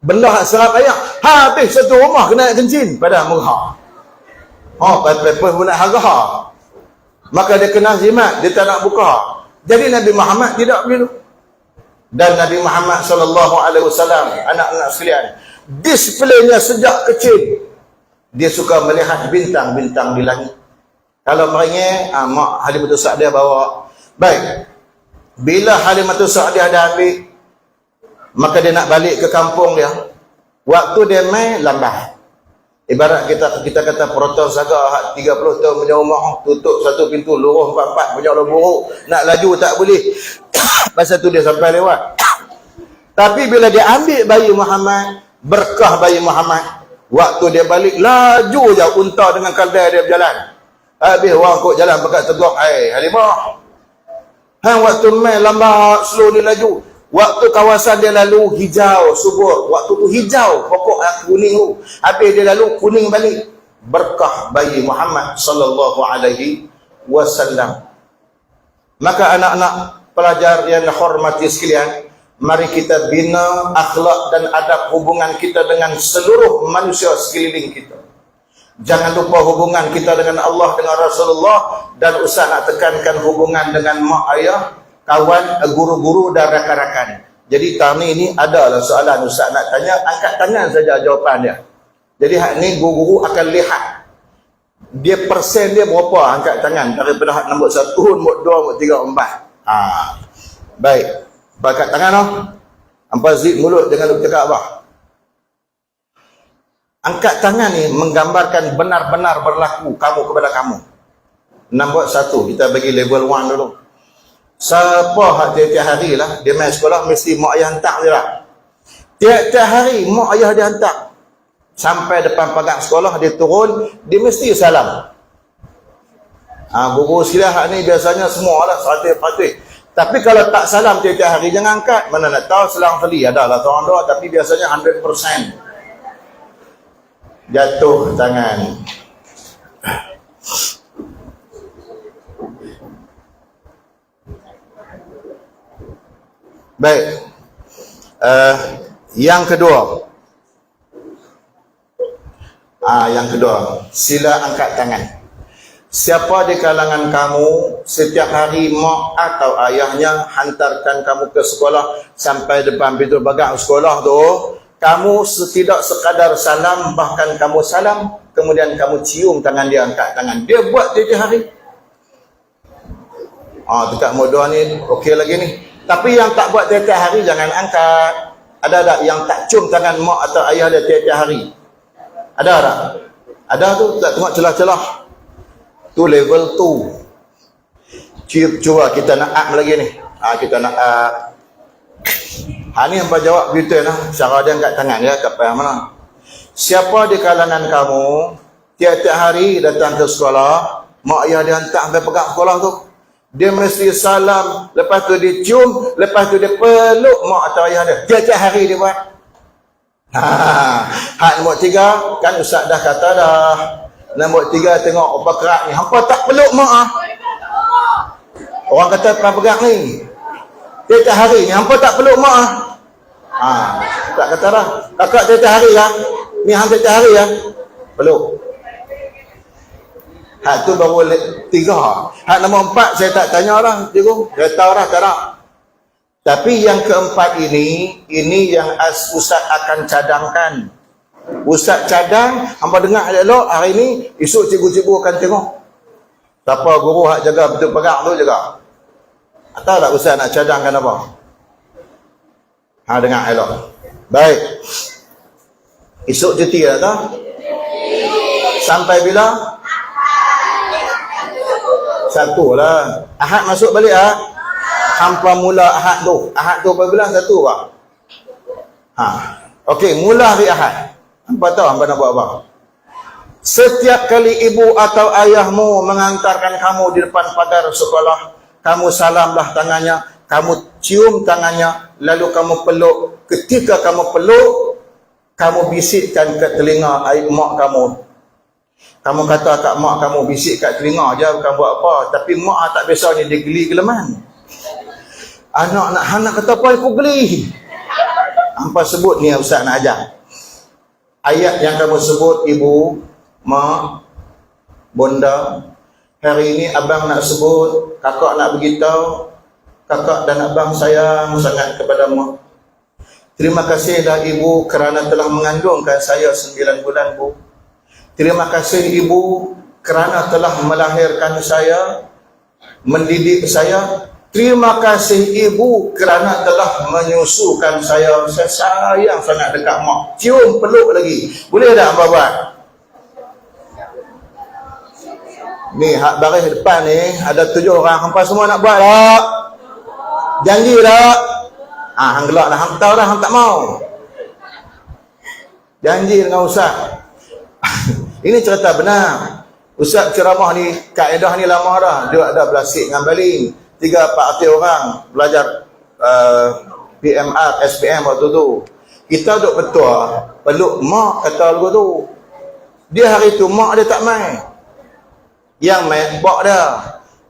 belah serap air. Habis satu rumah kena kencing. Padahal murah. Paper pun nak harga. Maka dia kena jimat, dia tak nak buka. Jadi Nabi Muhammad tidak begitu. Dan Nabi Muhammad SAW, anak-anak sekalian, displaynya sejak kecil, dia suka melihat bintang-bintang di langit. Kalau meringin, mak Halimatus Sa'diyah bawa. Baik, bila Halimatus Sa'diyah dah ambil, maka dia nak balik ke kampung dia. Waktu dia main lambat. Ibarat kita kata proton saga 30 tahun punya rumah, tutup satu pintu, luruh 4-4 punya orang buruk, nak laju tak boleh. Pasal tu dia sampai lewat. Tapi bila dia ambil bayi Muhammad, berkah bayi Muhammad, waktu dia balik, laju je unta dengan keldai dia berjalan. Habis orang kot jalan pekat tegur, Halimah, waktu main lambat, slow dia laju. Waktu kawasan dia lalu hijau, subur. Waktu tu hijau, pokok kuning tu. Habis dia lalu kuning balik. Berkah bayi Muhammad sallallahu alaihi wasallam. Maka anak-anak pelajar yang dihormati sekalian, mari kita bina akhlak dan adab hubungan kita dengan seluruh manusia sekeliling kita. Jangan lupa hubungan kita dengan Allah, dengan Rasulullah, dan usah nak tekankan hubungan dengan mak ayah, kawan, guru-guru dan rakan-rakan. Jadi tahun ini adalah soalan ustaz nak tanya, angkat tangan saja jawapan dia. Jadi hak ni guru-guru akan lihat dia persen dia berapa angkat tangan daripada hak nombor 1, nombor 2, nombor 3, nombor 4. Baik. Bakat tangan noh. Hampa zip mulut jangan lupa cakap apa. Angkat tangan ni menggambarkan benar-benar berlaku kamu kepada kamu. Nombor 1, kita bagi level 1 dulu. Siapa hak tiap-tiap hari lah dia main sekolah mesti mak ayah hantar dia lah. Tiap-tiap hari mak ayah dia hantar. Sampai depan pagar sekolah dia turun, dia mesti salam. Guru silah hak ni biasanya semualah patut. Tapi kalau tak salam tiap-tiap hari jangan angkat. Mana nak tahu selang kali adalah seorang dua, tapi biasanya 100% jatuh tangan. Baik. Yang kedua. Yang kedua, sila angkat tangan. Siapa di kalangan kamu setiap hari mak atau ayahnya hantarkan kamu ke sekolah sampai depan pintu pagar sekolah tu, kamu tidak sekadar salam, bahkan kamu salam kemudian kamu cium tangan dia, angkat tangan dia, buat tiap hari. Dekat modal ni okey lagi ni. Tapi yang tak buat tiap hari jangan angkat. Ada tak yang tak cium tangan mak atau ayah dia tiap hari? Ada tak? Ada tu, tak tengok celah-celah. Tu level 2. Cuba kita nak up lagi ni. Kita nak up. Ni hampa jawab Twitter lah. Cara dia angkat tangan dia kat payah mana. Siapa di kalangan kamu tiap-tiap hari datang ke sekolah, mak ayah dia hantar sampai pegang sekolah tu, dia mesti salam, lepas tu dia cium, lepas tu dia peluk mak atau ayah dia. Tiap-tiap hari dia buat. Hak nombor 3 kan ustaz dah kata dah. Nombor 3 tengok apa kerak ni. Hampa tak peluk mak Orang kata pegang ni. Tiap-tiap hari ni hampa tak peluk mak tak kata dah. Kakak tiap-tiap hari lah. Ni hang tiap-tiap hari lah. Peluk. Hak tu baru 3. Hak nombor 4 saya tak tanya lah. Cikgu, saya tahu dah tak nak. Tapi yang keempat ini yang Ustaz akan cadangkan. Ustaz cadang, hampa dengar elok hari ni, esok cikgu-cikgu akan tengok. Siapa guru hak jaga betul pegang tu jaga. Tahu tak Ustaz nak cadangkan apa? Dengar elok. Baik. Esok cuti tak tahu? Sampai bila? Satu lah. Ahad masuk balik hampa mula Ahad tu. Ahad tu berapa bulan? 1 pak. Okey, mula hari Ahad. Hampa tahu hampa nak buat apa? Setiap kali ibu atau ayahmu mengantarkan kamu di depan pagar sekolah, kamu salamlah tangannya, kamu cium tangannya, lalu kamu peluk. Ketika kamu peluk, kamu bisikkan ke telinga mak kamu. Kamu kata kat mak kamu, bisik kat telinga je, bukan buat apa. Tapi mak tak biasa ni, dia geli geleman. Anak kata apa aku geli. Hampa sebut ni Ustaz nak ajar. Ayat yang kamu sebut, ibu, mak, bonda. Hari ini abang nak sebut, kakak nak beritahu, kakak dan abang sayang sangat kepada mak. Terima kasihlah ibu kerana telah mengandungkan saya 9 bulan, bu. Terima kasih ibu kerana telah melahirkan saya, mendidik saya. Terima kasih ibu kerana telah menyusukan saya. Saya sayang sangat dekat mak. Cium, peluk lagi. Boleh tak abang buat? Ni hak baris depan ni ada 7 orang. Hampa semua nak buat tak? Janji tak? Hang gelak dah. Hang tahu dah, hang tak mau. Janji dengan Ustaz. Ini cerita benar. Ustaz ceramah ni, kaedah ni lama dah. Dia ada belasik dengan baling. 3-4 orang belajar PMR, SPM waktu tu. Kita duk betul peluk mak kata lagu tu. Dia hari tu mak dia tak main. Yang main bak dia.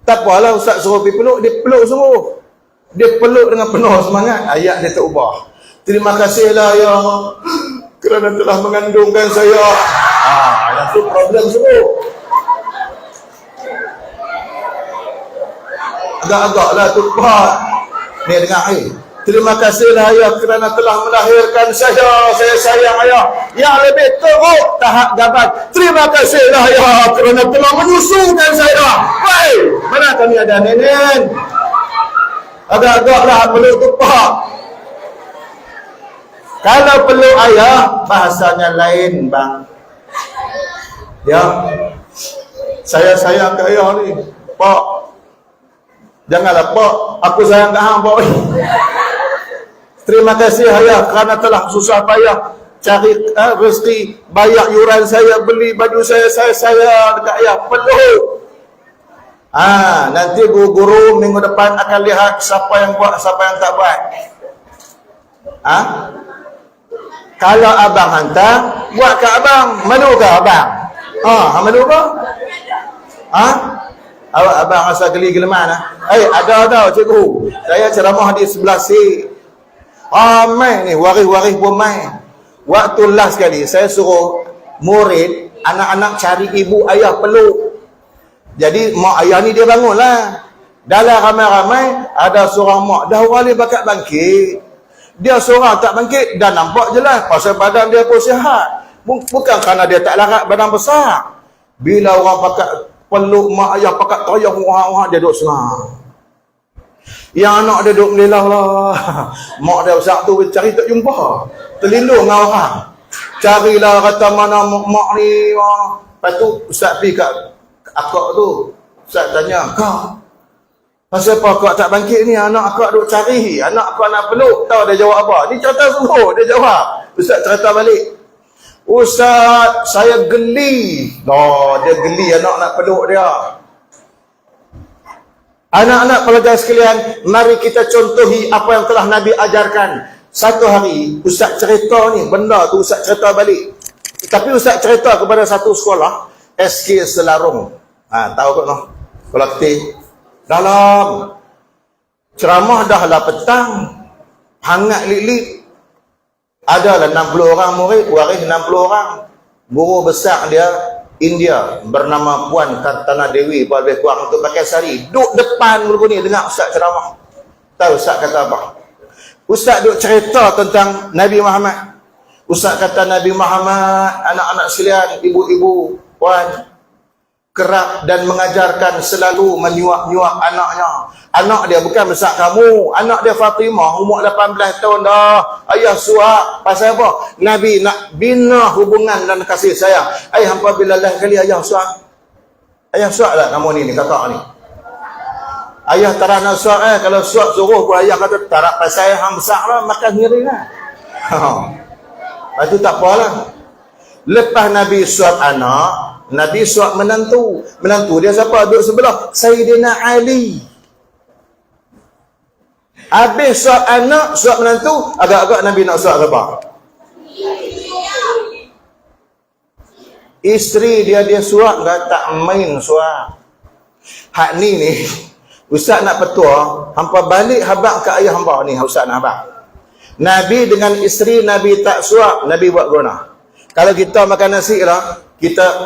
Tak apalah Ustaz suruh pergi peluk, dia peluk sungguh. Dia peluk dengan penuh semangat. Ayat dia terubah. Terima kasihlah ya kerana telah mengandungkan saya. Yang tu problem sungguh. Agak-agaklah tu buat. Ni dengar terima kasihlah ayah kerana telah melahirkan saya. Saya sayang ayah. Yang lebih teruk tahap gaban. Terima kasihlah ayah kerana telah menyusukan saya. Baik, mana kami ada nenek? Agak-agak lah peluk tu pak. Kalau peluk ayah, bahasanya lain bang. Ya, saya sayang ke ayah ni. Pak, janganlah pak, aku sayang ke hang pak. Terima kasih ayah kerana telah susah payah cari rezeki, bayar yuran saya, beli baju saya dekat ayah. Peluk. Nanti guru-guru minggu depan akan lihat siapa yang buat, siapa yang tak buat. Kalau abang hantar, buat ke abang. Malu ke abang? Malu ke? Abang rasa geli-geleman ada tau cikgu. Saya ceramah di sebelah si. Mai ni, waris-waris pun mai. Waktu last kali, saya suruh murid, anak-anak cari ibu ayah peluk. Jadi mak ayah ni dia bangun lah. Dalam ramai-ramai, ada seorang mak dah wali bakat bangkit. Dia seorang tak bangkit, dah nampak jelas pasal badan dia pun sihat. Bukan kerana dia tak larat badan besar. Bila orang pakat peluk mak ayah, pakat toyong orang-orang, dia duduk senang. Yang anak dia duduk melilah lah. Mak dia besar tu cari tak jumpa. Terlindung dengan orang. Carilah kata mana mak ni. Lepas tu Ustaz pergi kat akak tu. Ustaz tanya, kak, pasal apa akak tak bangkit ni? Anak akak duk cari, anak akak nak peluk. Tahu dia jawab apa? Ni cerita sungguh dia jawab. Ustaz cerita balik, Ustaz, saya geli. Dia geli anak nak peluk dia. Anak-anak pelajar sekalian, mari kita contohi apa yang telah Nabi ajarkan. Satu hari Ustaz cerita ni, benda tu Ustaz cerita balik. Tapi Ustaz cerita kepada satu sekolah SK Selarong. Tahu kot noh. Sekolah kecil. Dalam ceramah dah lah petang, hangat lik-lik. Adalah 60 orang murid, waris 60 orang. Guru besar dia India bernama Puan Kartana Dewi, lebih kurang untuk pakai sari. Duduk depan guru ni dengar Ustaz ceramah. Tahu Ustaz kata apa? Ustaz duk cerita tentang Nabi Muhammad. Ustaz kata Nabi Muhammad, anak-anak sekalian, ibu-ibu, puan, kerap dan mengajarkan selalu menyuap-nyuap anaknya. Anak dia bukan besar kamu, anak dia Fatimah umur 18 tahun dah. Ayah suap. Pasal apa? Nabi nak bina hubungan dan kasih sayang. Hampa bila lain kali ayah suap. Ayah suap lah kamu ni kakak ni. Ayah tak nak suap kalau suap suruh pun ayah kata tak nak pasal hang besar lah, makan sendiri lah. Lepas tu tak apalah. Lepas Nabi suap anak, Nabi suap menantu. Menantu dia siapa? Duduk sebelah Sayyidina Ali. Habis suap anak, suap menantu, agak-agak Nabi nak suap apa? Isteri dia suap, tak main suap. Hak ni Ustaz nak petua, hampa balik habaq ke ayah hampa ni, Ustaz nak habaq. Nabi dengan isteri Nabi tak suap, Nabi buat guna. Kalau kita makan nasi lah, kita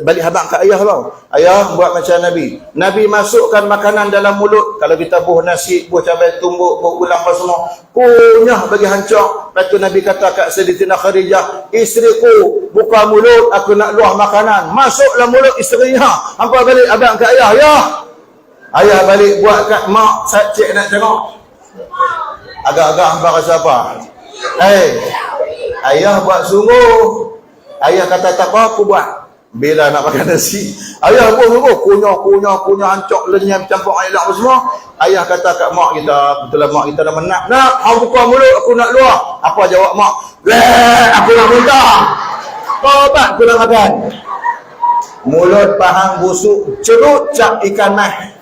balik habaq ke ayah tau. Ayah buat macam Nabi. Nabi masukkan makanan dalam mulut. Kalau kita buh nasi, buh cabai tumbuk, buh ulang apa semua, kunyah bagi hancur. Lepas tu Nabi kata kat Sayyidatina Khadijah, isteriku buka mulut, aku nak luah makanan. Masuklah mulut isterinya. Hampa balik habaq ke ayah. Ayah balik buat kat mak, cik nak tengok. Agak-agak hampa rasa apa? Ayah buat sungguh. Ayah kata tak apa, aku buat. Bila nak makan nasi, ayah pun sungguh kunyah hancur, lenyap, campur air apa semua. Ayah kata kat mak kita, betul lah mak kita dah menak. Nak, hang buka mulut, aku nak luar. Apa jawab mak? Aku nak muntah. Obat aku nak makan. Mulut pahang busuk, cerut cap ikan mas.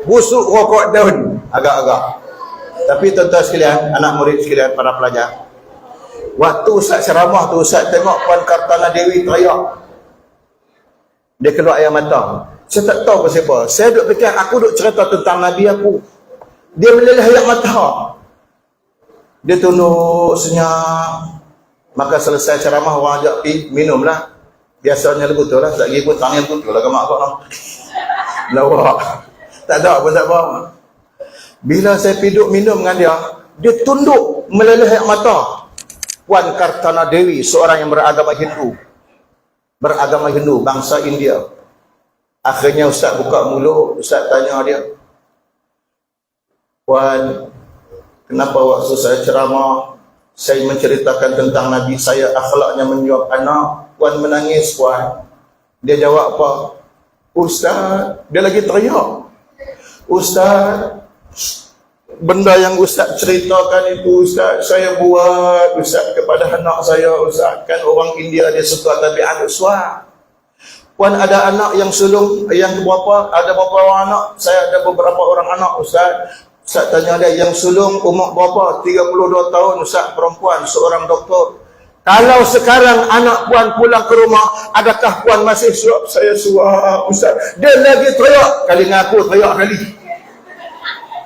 Busuk rokok daun. Agak-agak. Tapi tuan-tuan sekalian, anak murid sekalian, para pelajar, waktu Ustaz ceramah tu, Ustaz tengok Puan Kartana Dewi teriak. Dia keluar air mata. Saya tak tahu pasal apa. Saya duduk fikir, aku duduk cerita tentang Nabi aku. Dia meleleh air mata. Dia tunduk senyap. Maka selesai ceramah, orang ajak pergi minumlah. Biasanya lagu tu lah. Tak pergi pun tangan tu lah kat mak kau lah. Lawak. Tak ada pun tak apa. Bila saya pergi duduk minum dengan dia tunduk meleleh air mata. Puan Kartana Dewi, seorang yang beragama Hindu, bangsa India. Akhirnya Ustaz buka mulut, Ustaz tanya dia, Puan, kenapa waktu saya ceramah, saya menceritakan tentang Nabi saya, akhlaknya menyuap anak, Puan menangis, Puan. Dia jawab apa? Ustaz, dia lagi teriak. Ustaz, benda yang Ustaz ceritakan itu, Ustaz, saya buat, Ustaz, kepada anak saya, Ustaz. Kan orang India dia suka tabiat suap. Puan ada anak yang sulung, yang berapa? Ada berapa orang anak? Saya ada beberapa orang anak, Ustaz. Ustaz tanya dia, yang sulung umur berapa? 32 tahun, Ustaz, perempuan, seorang doktor. Kalau sekarang anak Puan pulang ke rumah, adakah Puan masih suap? Saya suap, Ustaz. Dia lagi teriak. Kali ngaku teriak kali.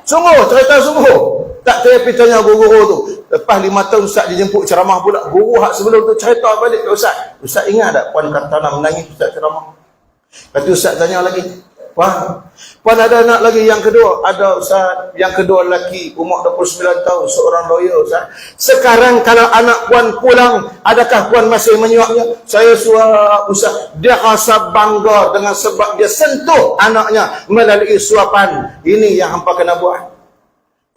Sungguh, cerita sungguh. Tak pergi tanya guru-guru tu. Lepas 5 tahun Ustaz dijemput ceramah pula. Guru hak sebelum tu cerita balik ke Ustaz. Ustaz ingat tak Puan kata nak menangis Ustaz ceramah? Lepas tu Ustaz tanya lagi. Puan ada anak lagi yang kedua? Ada Ustaz. Yang kedua lelaki, umur 29 tahun, seorang lawyer Ustaz. Sekarang kalau anak Puan pulang, adakah Puan masih menyuapnya? Saya suap Ustaz. Dia rasa bangga dengan sebab dia sentuh anaknya melalui suapan. Ini yang hampa kena buat.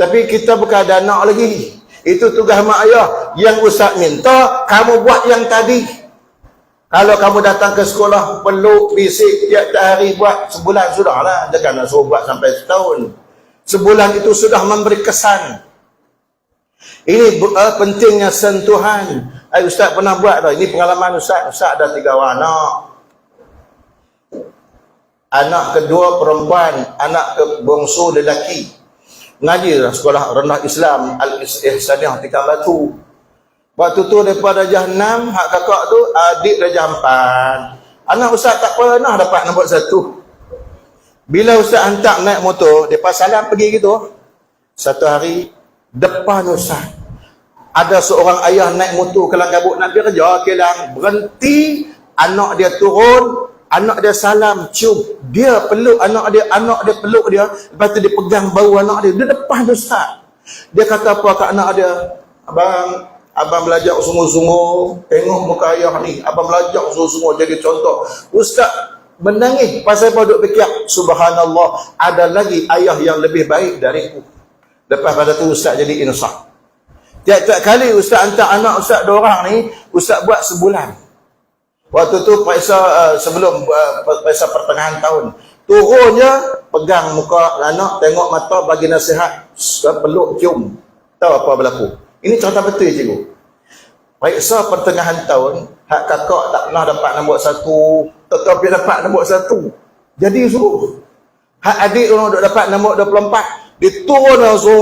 Tapi kita bukan ada anak lagi. Itu tugas mak ayah. Yang Ustaz minta, kamu buat yang tadi. Kalau kamu datang ke sekolah, peluk, bisik, tiap hari buat, sebulan sudah lah. Jangan nak suruh buat sampai setahun. Sebulan itu sudah memberi kesan. Ini pentingnya sentuhan. Ustaz pernah buat tau. Ini pengalaman Ustaz. Ustaz ada 3 orang anak. Anak kedua perempuan, anak bongsu lelaki. Ngaji lah sekolah rendah Islam Al-Ihsaniyah Tiga Batu. Waktu tu daripada darjah 6, hak kakak tu adik darjah 4. Anak Ustaz tak pernah dapat nombor 1. Bila Ustaz hantar naik motor, depa salam pergi gitu. Satu hari depan Ustaz, ada seorang ayah naik motor kelang kabut nak pergi kerja, kelang berhenti, anak dia turun, anak dia salam, cium, dia peluk anak dia peluk dia, lepas tu dia pegang bau anak dia depan Ustaz. Dia kata apa kat anak dia? Abang belajar sungguh-sungguh, tengok muka ayah ni, abang belajar sungguh-sungguh jadi contoh. Ustaz menangis pasal apa duk fikir, subhanallah, ada lagi ayah yang lebih baik dariku. Lepas pada tu Ustaz jadi insaf. Tiap-tiap kali Ustaz hantar anak Ustaz 2 orang ni, Ustaz buat sebulan. Waktu tu sebelum paisa pertengahan tahun, turunnya pegang muka anak, tengok mata, bagi nasihat, peluk, cium. Tahu apa berlaku? Ini cerita betul cikgu. Paisa pertengahan tahun, hak kakak tak pernah dapat nombor 1, tetapi dapat nombor 1. Jadi suruh. Hak adik orang duk dapat nombor 24, dia turun langsung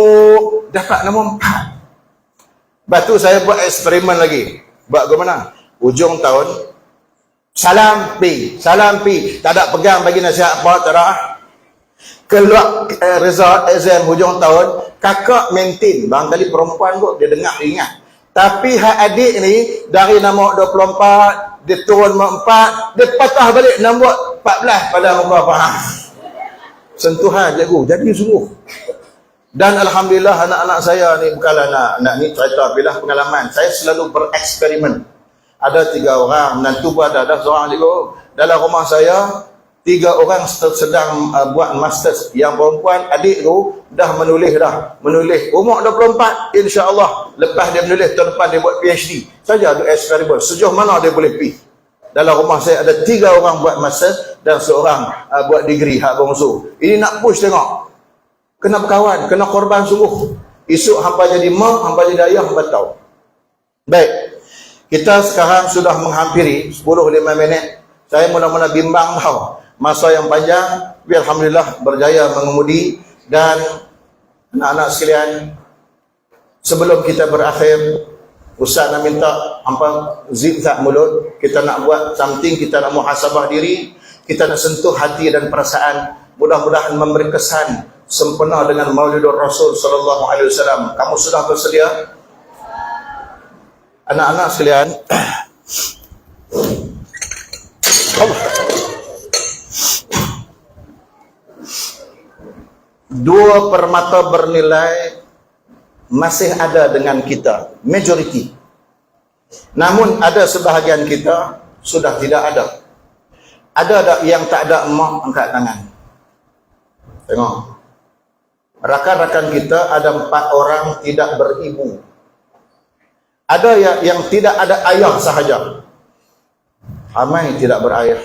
dapat nombor 4. Lepas tu saya buat eksperimen lagi. Buat ke mana? Ujung tahun, salam pi, tak ada pegang bagi nasihat apa, tak ada. Keluar result exam hujung tahun, kakak maintain, barangkali perempuan kot, dia dengar, dia ingat. Tapi hak adik ni, dari nombor 24, dia turun nombor 4, dia patah balik nombor 14 pada muka faham. Sentuhan cikgu, jadi sungguh. Dan Alhamdulillah anak-anak saya ni, bukanlah nak ni cerita, bila pengalaman, saya selalu bereksperimen. Ada 3 orang, menantu pun ada seorang cikgu. Dalam rumah saya, 3 orang sedang buat master. Yang perempuan, adik tu dah menulis umur 24, insya-Allah lepas dia menulis tahun depan dia buat PhD. Saja ada eksperimen sejauh mana dia boleh pergi. Dalam rumah saya ada 3 orang buat master dan seorang buat degree hak bongsu. Ini nak push tengok. Kena berkawan, kena korban sungguh. Esok hampa jadi mak, hampa jadi ayah, hampa tahu. Baik. Kita sekarang sudah menghampiri 10-5 minit. Saya mula-mula bimbang tahu. Masa yang panjang, alhamdulillah berjaya mengemudi. Dan anak-anak sekalian, sebelum kita berakhir, Ustaz nak minta hampa zip tak mulut. Kita nak buat something, kita nak muhasabah diri, kita nak sentuh hati dan perasaan. Mudah-mudahan memberi kesan sempena dengan Maulidur Rasul sallallahu alaihi wasallam. Kamu sudah bersedia? Anak-anak sekalian, Allah. 2 permata bernilai masih ada dengan kita, majoriti. Namun ada sebahagian kita sudah tidak ada. Ada yang tak ada emak angkat tangan. Tengok. Rakan-rakan kita ada 4 orang tidak beribu. Ada yang tidak ada ayah sahaja. Ramai tidak berayah.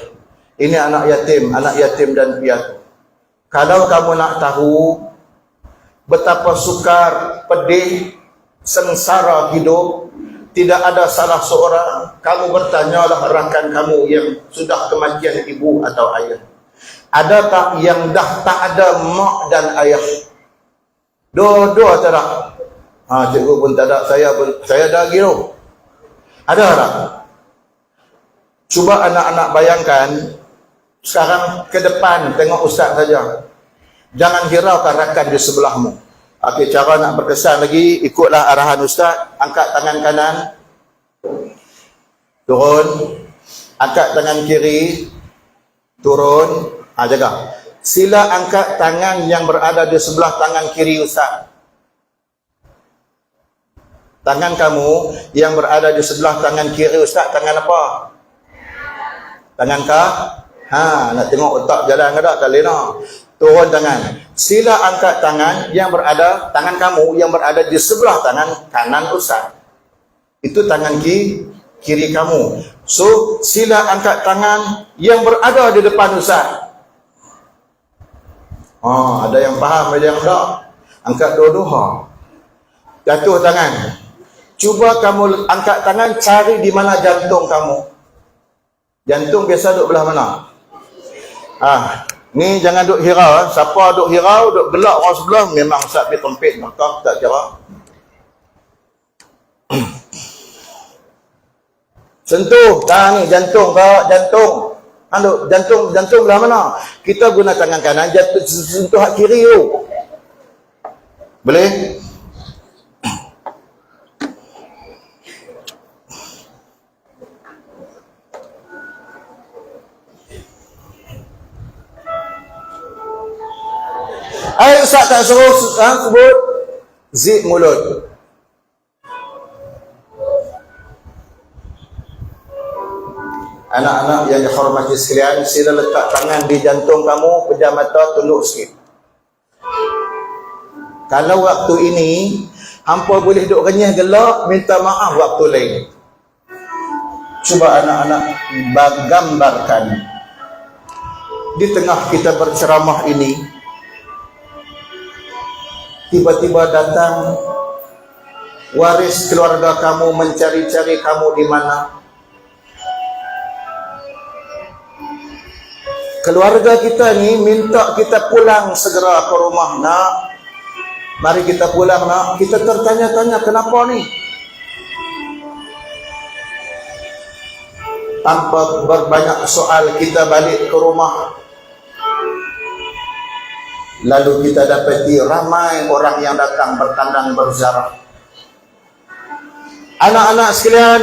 Ini anak yatim dan piatu. Kalau kamu nak tahu betapa sukar, pedih, sengsara hidup, tidak ada salah seorang, kamu bertanyalah rakan kamu yang sudah kematian ibu atau ayah. Ada tak yang dah tak ada mak dan ayah? Dua-dua tak ada. Cikgu pun tak ada, saya dah gila. Ada tak? Cuba anak-anak bayangkan, sekarang ke depan tengok ustaz saja. Jangan hiraukan rakan di sebelahmu. Okey, cara nak berkesan lagi, ikutlah arahan ustaz. Angkat tangan kanan, turun. Angkat tangan kiri, turun. Jaga. Sila angkat tangan yang berada di sebelah tangan kiri ustaz. Tangan kamu yang berada di sebelah tangan kiri ustaz, tangan apa? Tangan kah? Nak tengok otak jalan ke tak kali nak? Turun tangan. Sila angkat tangan yang berada, tangan kamu yang berada di sebelah tangan kanan ustaz. Itu tangan kiri kamu. So, sila angkat tangan yang berada di depan ustaz. Ada yang faham, ada yang tak. Angkat dua-dua. Jatuh tangan. Cuba kamu angkat tangan, cari di mana jantung kamu. Jantung biasa duduk belah mana? Ni jangan duk hirau. Siapa duk hirau, duk gelak orang sebelah, memang ustaz pergi tempit, maka tak kira. Sentuh tangan ni, jantung ke jantung. Jantung belah mana? Kita guna tangan kanan, sentuh hak kiri tu. Boleh? Ustaz tak suruh sebut zip mulut. Anak-anak yang dihormati sekalian, sila letak tangan di jantung kamu, pejam mata, tunduk sikit. Kalau waktu ini hampa boleh duk renyah gelak, minta maaf waktu lain. Cuba anak-anak gambarkan di tengah kita berceramah ini, tiba-tiba datang waris keluarga kamu mencari-cari kamu di mana. Keluarga kita ni minta kita pulang segera ke rumah nak. Mari kita pulang nak. Kita tertanya-tanya kenapa ni? Tanpa berbanyak soal kita balik ke rumah. Lalu kita dapati ramai orang yang datang bertandang berziarah. Anak-anak sekalian,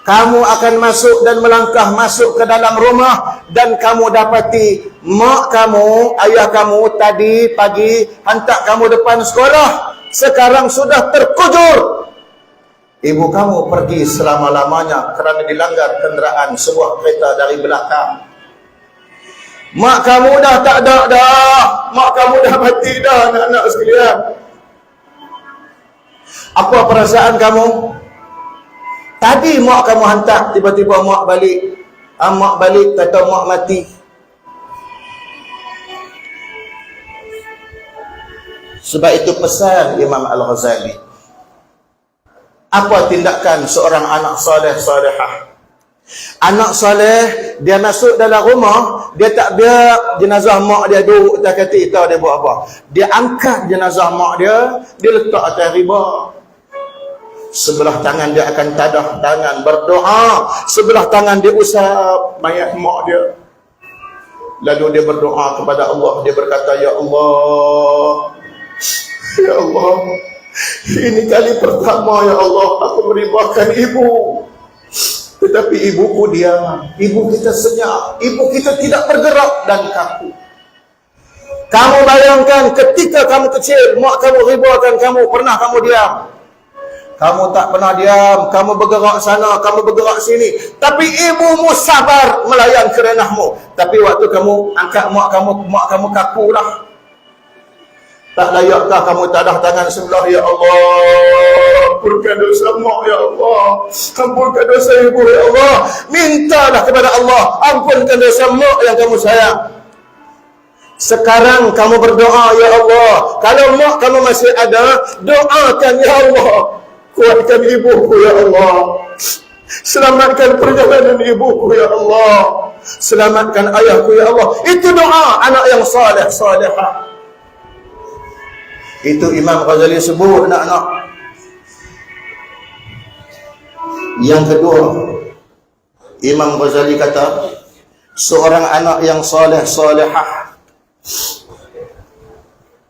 kamu akan masuk dan melangkah masuk ke dalam rumah dan kamu dapati mak kamu, ayah kamu tadi pagi hantar kamu depan sekolah, sekarang sudah terkujur. Ibu kamu pergi selama-lamanya kerana dilanggar kenderaan sebuah kereta dari belakang. Mak kamu dah tak ada dah. Mak kamu dah mati dah, anak-anak sekalian. Apa perasaan kamu? Tadi mak kamu hantar, tiba-tiba mak balik. Mak balik kata mak mati. Sebab itu pesan Imam Al-Ghazali. Apa tindakan seorang anak soleh-solehah? Anak soleh, dia masuk dalam rumah, dia tak biar jenazah mak dia duduk atas katil, tahu dia buat apa? Dia angkat jenazah mak dia letak atas riba. Sebelah tangan dia akan tadah tangan berdoa, sebelah tangan dia usap mayat mak dia. Lalu dia berdoa kepada Allah, dia berkata, Ya Allah, Ya Allah, ini kali pertama Ya Allah aku meribakan ibu. Tetapi ibuku diam, ibu kita senyap, ibu kita tidak bergerak dan kaku. Kamu bayangkan ketika kamu kecil, mak kamu ribakan kamu, pernah kamu diam? Kamu tak pernah diam, kamu bergerak sana, kamu bergerak sini. Tapi ibumu sabar melayan kerenahmu. Tapi waktu kamu angkat mak kamu kaku lah. Tak layakkah kamu tadah tangan sebelah, ya Allah, ampunkan dosa mak, ya Allah, ampunkan dosa ibu, ya Allah. Mintalah kepada Allah, ampunkan dosa mak yang kamu sayang. Sekarang kamu berdoa, ya Allah, kalau mak kamu masih ada, doakan, ya Allah, kuatkan ibuku, ya Allah, selamatkan perjalanan ibuku, ya Allah, selamatkan ayahku, ya Allah. Itu doa anak yang saleh, salihah. Itu Imam Ghazali sebut, anak-anak. Yang kedua, Imam Ghazali kata, seorang anak yang saleh, salihah,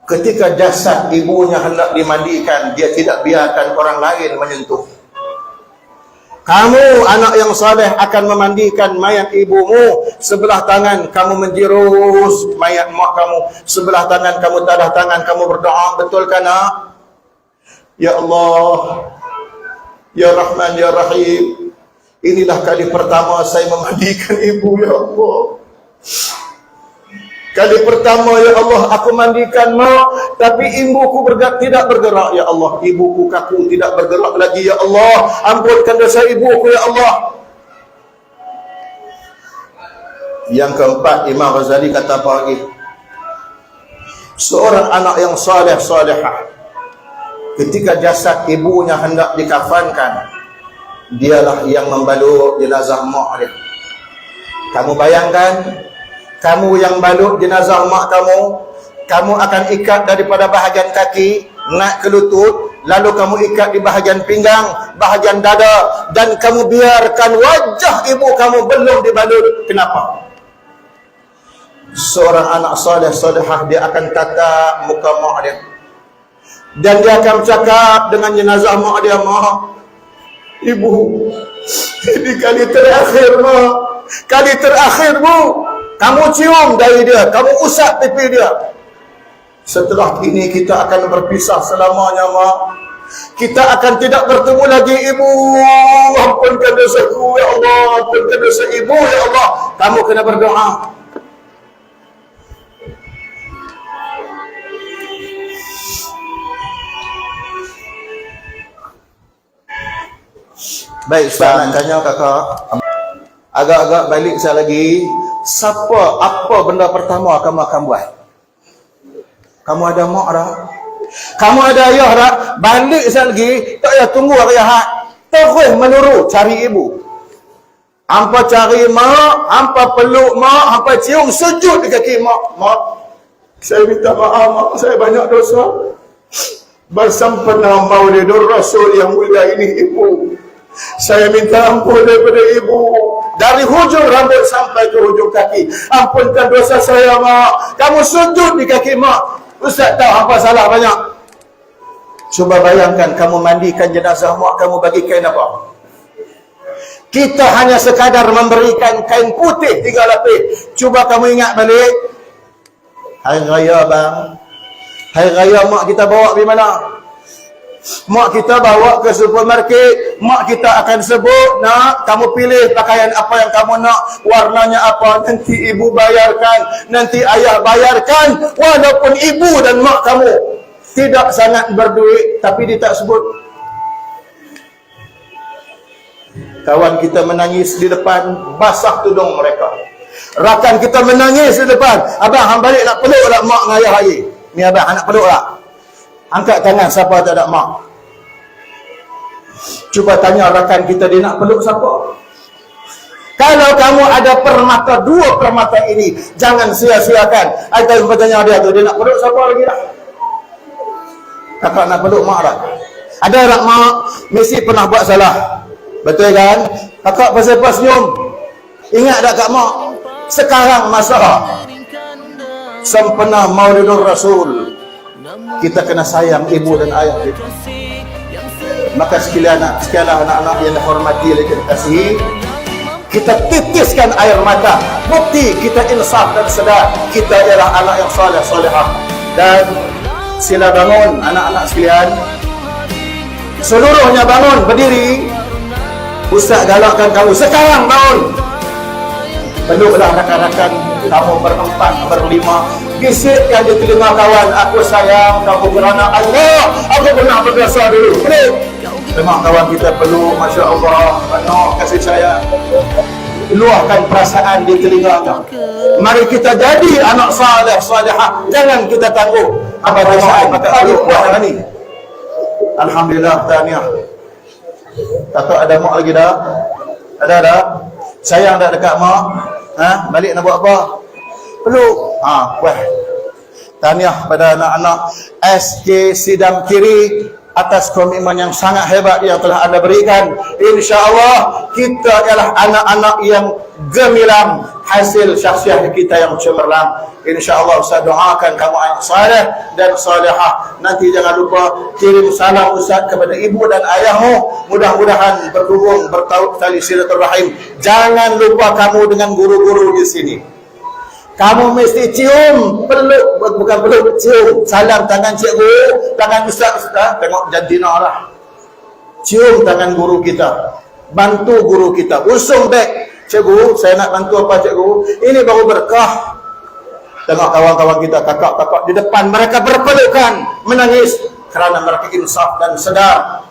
ketika jasad ibunya hendak dimandikan, dia tidak biarkan orang lain menyentuh. Kamu anak yang saleh akan memandikan mayat ibumu, sebelah tangan kamu menjirus mayat mak kamu, sebelah tangan kamu tadah tangan, kamu berdoa, betul kan nak? Ya Allah, ya Rahman, ya Rahim, inilah kali pertama saya memandikan ibu, ya Allah. Kali pertama, ya Allah, aku mandikan mak, tapi ibuku tidak bergerak, ya Allah. Ibuku kaku tidak bergerak lagi, ya Allah. Ampunkan dosa ibuku, ya Allah. Yang keempat, Imam Ghazali kata apa lagi? Seorang anak yang saleh, salihah, ketika jasad ibunya hendak dikafankan, dialah yang membalut jenazah mak dia. Kamu bayangkan, kamu yang balut jenazah mak kamu akan ikat daripada bahagian kaki naik ke lutut, lalu kamu ikat di bahagian pinggang, bahagian dada, dan kamu biarkan wajah ibu kamu belum dibalut. Kenapa? Seorang anak saleh, salihah, dia akan tatap muka mak dia, dan dia akan cakap dengan jenazah mak dia, mak, ibu, ini kali terakhir mak, kali terakhir bu, kamu cium dari dia, kamu usap pipi dia. Setelah ini kita akan berpisah selamanya, mak. Kita akan tidak bertemu lagi, ibu. Ampunkan dosaku, ya Allah. Ampunkan dosa ibu, ya Allah. Kamu kena berdoa. Baik, saya nak tanya kakak. Agak-agak balik saya lagi. Apa benda pertama kamu akan buat? Kamu ada mak dah, kamu ada ayah dah, balik sekali lagi, tak payah tunggu ayah, terus menuru cari ibu. Hampa cari mak, hampa peluk mak, hampa cium, sujud di kaki mak. Mak, saya minta maaf mak, saya banyak dosa. Bersempena Maulidur Rasul yang mulia ini, ibu, saya minta ampun daripada ibu, dari hujung rambut sampai ke hujung kaki. Ampunkan dosa saya, mak. Kamu sujud di kaki mak. Ustaz tahu apa salah banyak. Cuba bayangkan, kamu mandikan jenazah mak kamu, bagi kain apa? Kita hanya sekadar memberikan kain putih 3 lapis. Cuba kamu ingat balik, hari raya bang, hari raya mak kita bawa pergi mana? Mak kita bawa ke supermarket, mak kita akan sebut, nak, kamu pilih pakaian apa yang kamu nak, warnanya apa, nanti ibu bayarkan, nanti ayah bayarkan. Walaupun ibu dan mak kamu tidak sangat berduit, tapi dia tak sebut. Kawan kita menangis di depan, basah tudung mereka. Rakan kita menangis di depan, abang, hang balik nak peluk lah mak dengan ayah lagi. Ni abang, hang nak peluk lah. Angkat tangan siapa tak ada mak. Cuba tanya rakan kita, dia nak peluk siapa? Kalau kamu ada permata, 2 permata ini, jangan sia-siakan. Saya bertanya dia tu, dia nak peluk siapa lagi dah? Kakak nak peluk mak dah. Ada tak mak, mesti pernah buat salah, betul kan? Kakak pasal senyum, ingat tak kak mak? Sekarang masa sempena Maulidur Rasul, kita kena sayang ibu dan ayah kita. Maka sekalian anak-anak yang dihormati oleh kita kasih, kita titiskan air mata, bukti kita insaf dan sedar kita ialah anak yang saleh, salihah. Dan sila bangun anak-anak sekalian, seluruhnya bangun, berdiri. Ustaz galakkan kamu sekarang bangun, Peluklah rakan-rakan kamu berempat, berlima. Bisikkan di telinga kawan, aku sayang kamu kerana Allah. Aku pernah berdosa dulu. Peluk. Tengok kawan kita peluk, Masya Allah. Penuh kasih sayang. Luahkan perasaan di telinga kamu. Mari kita jadi anak saleh, salihah. Jangan kita tangguh apa perasaan maka peluk buat ni. Alhamdulillah, tahniah. Tahu ada mak lagi dah? Ada. Sayang dah dekat mak. Balik nak buat apa? Peluk. Wah. Tahniah pada anak-anak SK Sidam Kiri atas komitmen yang sangat hebat yang telah anda berikan. InsyaAllah kita adalah anak-anak yang gemilang, hasil syakhsiah kita yang cemerlang. InsyaAllah Ustaz doakan kamu anak saleh dan salihah. Nanti jangan lupa kirim salam Ustaz kepada ibu dan ayahmu. Mudah-mudahan berhubung bertali silaturahim. Jangan lupa kamu dengan guru-guru di sini. Kamu mesti cium, peluk, bukan peluk, cium. Salam tangan cikgu, tangan ustaz. Tengok jantina lah. Cium tangan guru kita. Bantu guru kita. Usung beg. Cikgu, saya nak bantu apa cikgu? Ini baru berkah. Tengok kawan-kawan kita, kakak-kakak di depan. Mereka berpelukan, menangis. Kerana mereka insaf dan sedar.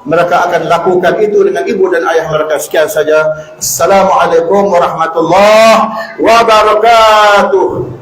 Mereka akan lakukan itu dengan ibu dan ayah mereka. Sekian saja. Assalamualaikum warahmatullahi wabarakatuh.